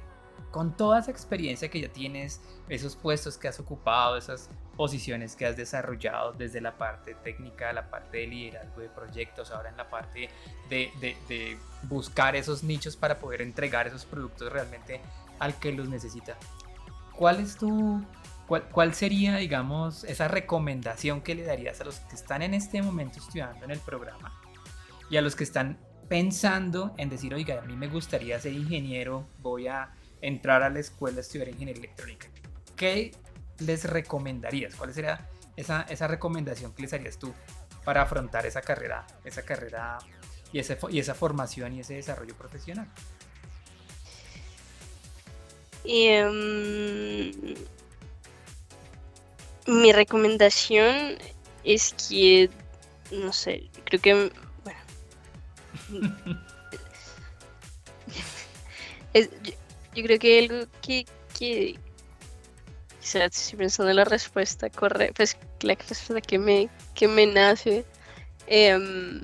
con toda esa experiencia que ya tienes, esos puestos que has ocupado, esas posiciones que has desarrollado desde la parte técnica, la parte de liderazgo de proyectos, ahora en la parte de buscar esos nichos para poder entregar esos productos realmente al que los necesita. ¿Cuál es cuál sería, digamos, esa recomendación que le darías a los que están en este momento estudiando en el programa y a los que están pensando en decir, oiga, a mí me gustaría ser ingeniero, voy a entrar a la escuela a estudiar ingeniería electrónica? ¿Qué les recomendarías? ¿Cuál sería esa recomendación que les harías tú para afrontar esa carrera y esa formación y ese desarrollo profesional? Y, mi recomendación es que, no sé, creo que, bueno, yo creo que algo que o sea, estoy pensando en la respuesta correcta, pues la respuesta que me nace, em,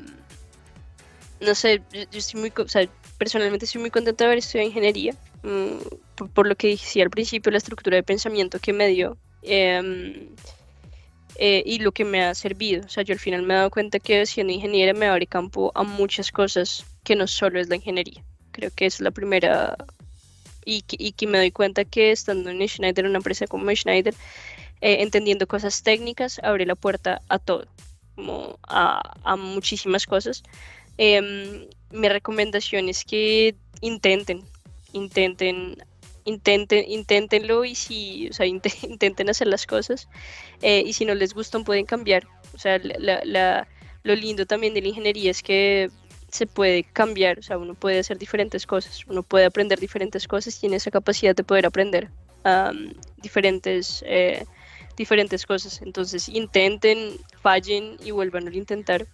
no sé, yo estoy o sea, personalmente estoy muy contenta de haber estudiado ingeniería, por lo que decía al principio, la estructura de pensamiento que me dio. Y lo que me ha servido. O sea, yo al final me he dado cuenta que siendo ingeniera me abre campo a muchas cosas que no solo es la ingeniería. Creo que es la primera y que me doy cuenta que estando en Schneider, una empresa como Schneider, entendiendo cosas técnicas, abre la puerta a todo, como a muchísimas cosas. Mi recomendación es que intenten, inténtenlo y si, o sea, intenten hacer las cosas, y si no les gustan pueden cambiar. O sea, lo lindo también de la ingeniería es que se puede cambiar, o sea, uno puede hacer diferentes cosas, uno puede aprender diferentes cosas y tiene esa capacidad de poder aprender diferentes, diferentes cosas. Entonces, intenten, fallen y vuelvan a intentar.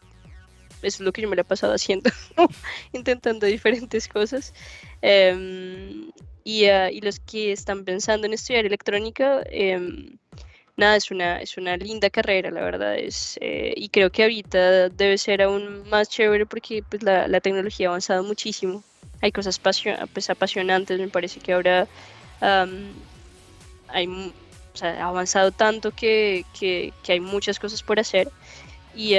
Eso es lo que yo me la he pasado haciendo, intentando diferentes cosas. Um, y los que están pensando en estudiar electrónica, nada, es una linda carrera, la verdad y creo que ahorita debe ser aún más chévere porque pues, la tecnología ha avanzado muchísimo. Hay cosas pues, apasionantes, me parece que ahora um, o sea, ha avanzado tanto que hay muchas cosas por hacer y,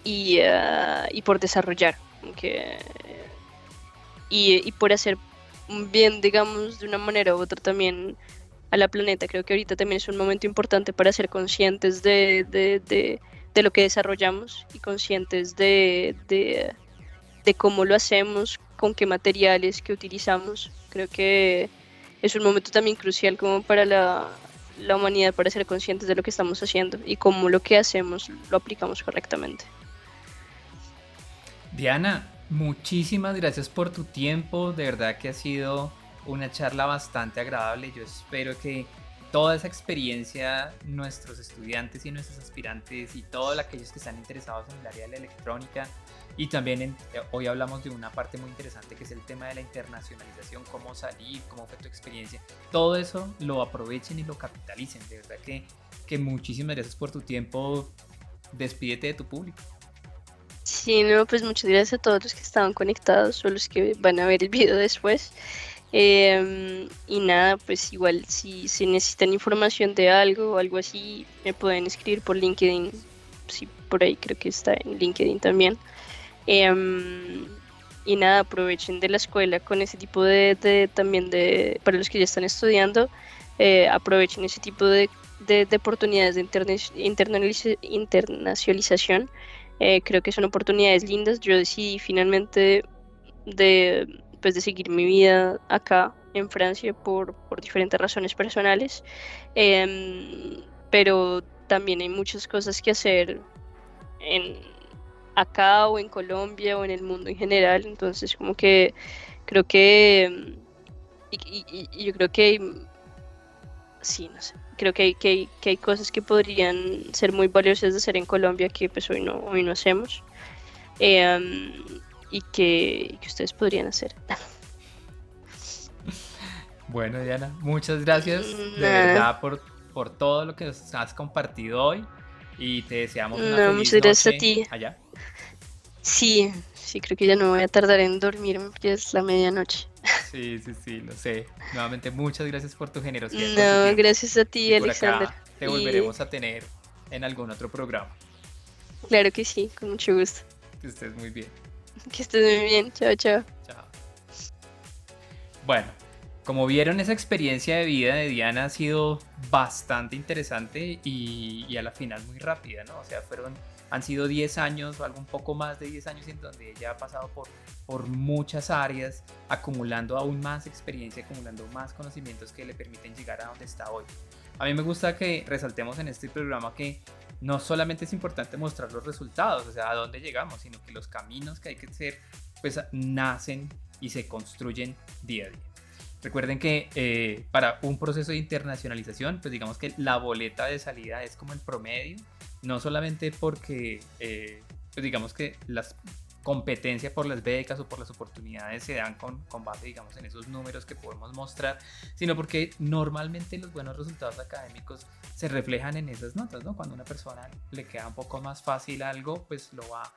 y por desarrollar. Que, y por hacer un bien, digamos, de una manera u otra también a la planeta. Creo que ahorita también es un momento importante para ser conscientes de lo que desarrollamos y conscientes de cómo lo hacemos, con qué materiales que utilizamos. Creo que es un momento también crucial como para la humanidad, para ser conscientes de lo que estamos haciendo y cómo lo que hacemos lo aplicamos correctamente. Diana, muchísimas gracias por tu tiempo. De verdad que ha sido una charla bastante agradable. Yo espero que toda esa experiencia nuestros estudiantes y nuestros aspirantes y todos aquellos que están interesados en el área de la electrónica. Y también hoy hablamos de una parte muy interesante que es el tema de la internacionalización, cómo salir, cómo fue tu experiencia. Todo eso lo aprovechen y lo capitalicen. De verdad que muchísimas gracias por tu tiempo. Despídete de tu público. Sí, no, pues muchas gracias a todos los que estaban conectados o los que van a ver el video después. Y nada, pues igual si necesitan información de algo o algo así, me pueden escribir por LinkedIn. Sí, por ahí creo que está en LinkedIn también. Y nada, aprovechen de la escuela con ese tipo también para los que ya están estudiando, aprovechen ese tipo de oportunidades de internacionalización. Creo que son oportunidades lindas. Yo decidí finalmente pues, de seguir mi vida acá en Francia por diferentes razones personales. Pero también hay muchas cosas que hacer en acá o en Colombia o en el mundo en general. Entonces, como que creo que y yo creo que sí, no sé. Creo que hay cosas que podrían ser muy valiosas de hacer en Colombia que pues hoy no hacemos, y que ustedes podrían hacer. Bueno, Diana, muchas gracias de Nada, verdad por todo lo que nos has compartido hoy y te deseamos una no, feliz muchas gracias a noche ti. allá. Sí, sí, creo que ya no voy a tardar en dormirme porque es la medianoche. Sí, sí, sí, lo sé. Nuevamente, muchas gracias por tu generosidad con tu No, tiempo. gracias a Y ti, por Alexander. acá te Y volveremos a tener en algún otro programa. claro que sí, con mucho gusto. Que estés muy bien. Que estés muy bien. Chao, chao. Chao. Bueno, como vieron, esa experiencia de vida de Diana ha sido bastante interesante y a la final muy rápida, ¿no? O sea, han sido 10 años o algo un poco más de 10 años en donde ella ha pasado por muchas áreas, acumulando aún más experiencia, acumulando más conocimientos que le permiten llegar a donde está hoy. A mí me gusta que resaltemos en este programa que no solamente es importante mostrar los resultados, o sea, a dónde llegamos, sino que los caminos que hay que hacer, pues nacen y se construyen día a día. Recuerden que para un proceso de internacionalización, pues digamos que la boleta de salida es como el promedio, no solamente porque, pues digamos que las competencia por las becas o por las oportunidades se dan con base, digamos, en esos números que podemos mostrar, sino porque normalmente los buenos resultados académicos se reflejan en esas notas, ¿no? Cuando a una persona le queda un poco más fácil algo, pues lo va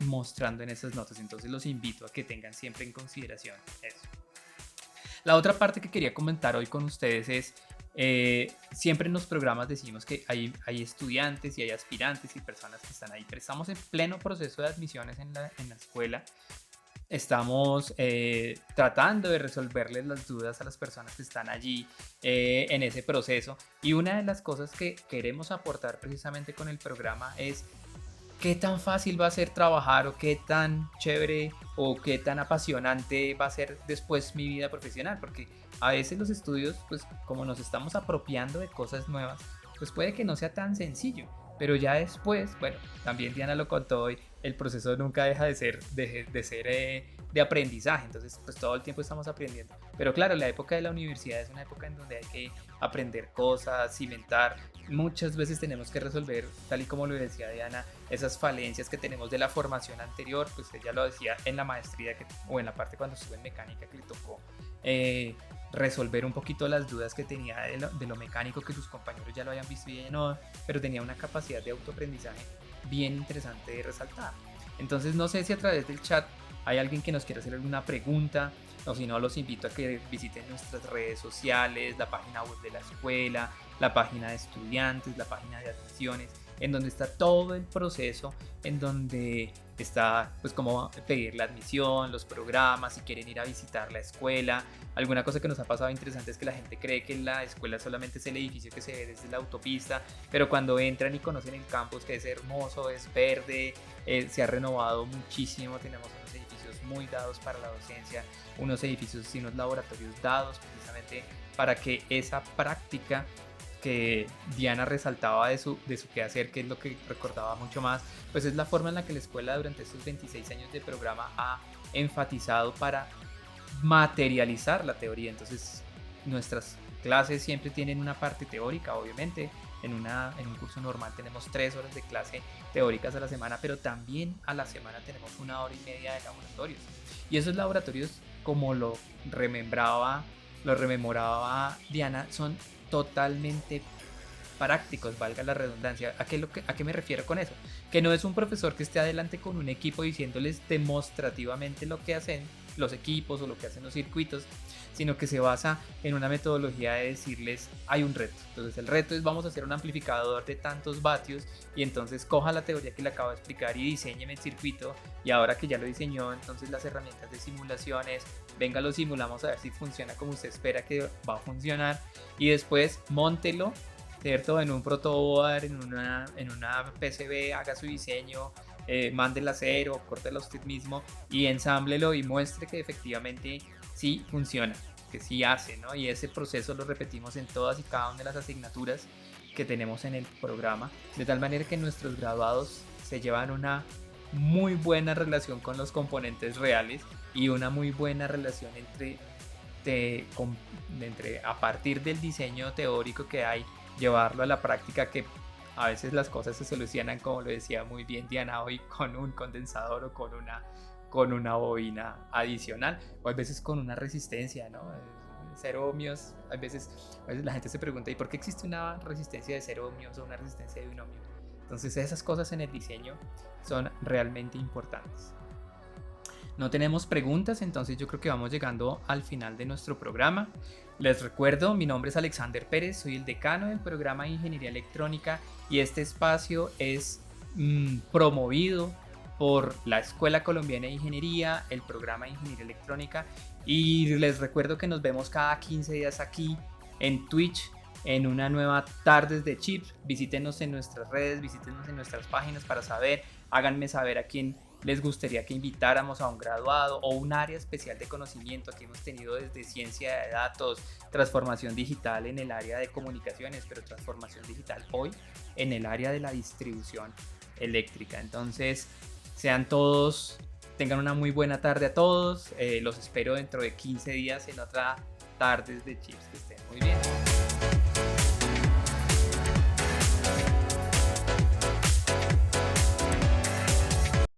mostrando en esas notas. Entonces los invito a que tengan siempre en consideración eso. La otra parte que quería comentar hoy con ustedes es, siempre en los programas decimos que hay estudiantes y hay aspirantes y personas que están ahí, pero estamos en pleno proceso de admisiones en la escuela. Estamos tratando de resolverles las dudas a las personas que están allí en ese proceso. Y una de las cosas que queremos aportar precisamente con el programa es qué tan fácil va a ser trabajar o qué tan chévere o qué tan apasionante va a ser después mi vida profesional, porque a veces los estudios, pues como nos estamos apropiando de cosas nuevas, pues puede que no sea tan sencillo, pero ya después, bueno, también Diana lo contó hoy, el proceso nunca deja de ser de aprendizaje, entonces pues todo el tiempo estamos aprendiendo, pero claro, la época de la universidad es una época en donde hay que aprender cosas, cimentar, muchas veces tenemos que resolver, tal y como lo decía Diana, esas falencias que tenemos de la formación anterior, pues ella lo decía en la maestría o en la parte cuando estuve en mecánica que le tocó resolver un poquito las dudas que tenía de lo mecánico, que sus compañeros ya lo habían visto y ella no, pero tenía una capacidad de autoaprendizaje bien interesante de resaltar. Entonces no sé si a través del chat hay alguien que nos quiera hacer alguna pregunta, o si no, los invito a que visiten nuestras redes sociales, la página web de la escuela, la página de estudiantes, la página de admisiones, en donde está todo el proceso, en donde está pues cómo pedir la admisión, los programas, si quieren ir a visitar la escuela. Alguna cosa que nos ha pasado interesante es que la gente cree que la escuela solamente es el edificio que se ve desde la autopista, pero cuando entran y conocen el campus, que es hermoso, es verde, se ha renovado muchísimo, tenemos unos edificios muy dados para la docencia, unos edificios y unos laboratorios dados precisamente para que esa práctica que Diana resaltaba de su quehacer, que es lo que recordaba mucho más, pues es la forma en la que la escuela durante estos 26 años de programa ha enfatizado para materializar la teoría. Entonces nuestras clases siempre tienen una parte teórica, obviamente. En un curso normal tenemos 3 horas de clase teóricas a la semana, pero también a la semana tenemos 1 hora y media de laboratorios. Y esos laboratorios, como lo rememoraba Diana, son totalmente prácticos, valga la redundancia. ¿A qué me refiero con eso? Que no es un profesor que esté adelante con un equipo diciéndoles demostrativamente lo que hacen los equipos o lo que hacen los circuitos, sino que se basa en una metodología de decirles hay un reto. Entonces el reto es vamos a hacer un amplificador de tantos vatios y entonces coja la teoría que le acabo de explicar y diseñeme el circuito, y ahora que ya lo diseñó, entonces las herramientas de simulaciones, venga, lo simulamos a ver si funciona como usted espera que va a funcionar, y después móntelo, ¿cierto? En un protoboard, en una PCB, haga su diseño, mándela a cero, córtela usted mismo y ensámblelo y muestre que efectivamente sí funciona, que sí hace, ¿no? Y ese proceso lo repetimos en todas y cada una de las asignaturas que tenemos en el programa, de tal manera que nuestros graduados se llevan una muy buena relación con los componentes reales y una muy buena relación entre a partir del diseño teórico que hay, llevarlo a la práctica, que a veces las cosas se solucionan, como lo decía muy bien Diana hoy, con un condensador o con una bobina adicional, o a veces con una resistencia, ¿no? 0 ohmios, a veces la gente se pregunta, ¿y por qué existe una resistencia de 0 ohmios o una resistencia de 1 ohmio? Entonces esas cosas en el diseño son realmente importantes. No tenemos preguntas, entonces yo creo que vamos llegando al final de nuestro programa. Les recuerdo, mi nombre es Alexander Pérez, soy el decano del programa de Ingeniería Electrónica y este espacio es promovido por la Escuela Colombiana de Ingeniería, el programa de Ingeniería Electrónica, y les recuerdo que nos vemos cada 15 días aquí en Twitch en una nueva Tardes de Chips. Visítenos en nuestras redes, visítenos en nuestras páginas para saber, háganme saber a quién les gustaría que invitáramos a un graduado o un área especial de conocimiento. Aquí hemos tenido desde ciencia de datos, transformación digital en el área de comunicaciones, pero transformación digital hoy en el área de la distribución eléctrica. Entonces, tengan una muy buena tarde a todos. Los espero dentro de 15 días en otra Tardes de Chips. Que estén muy bien.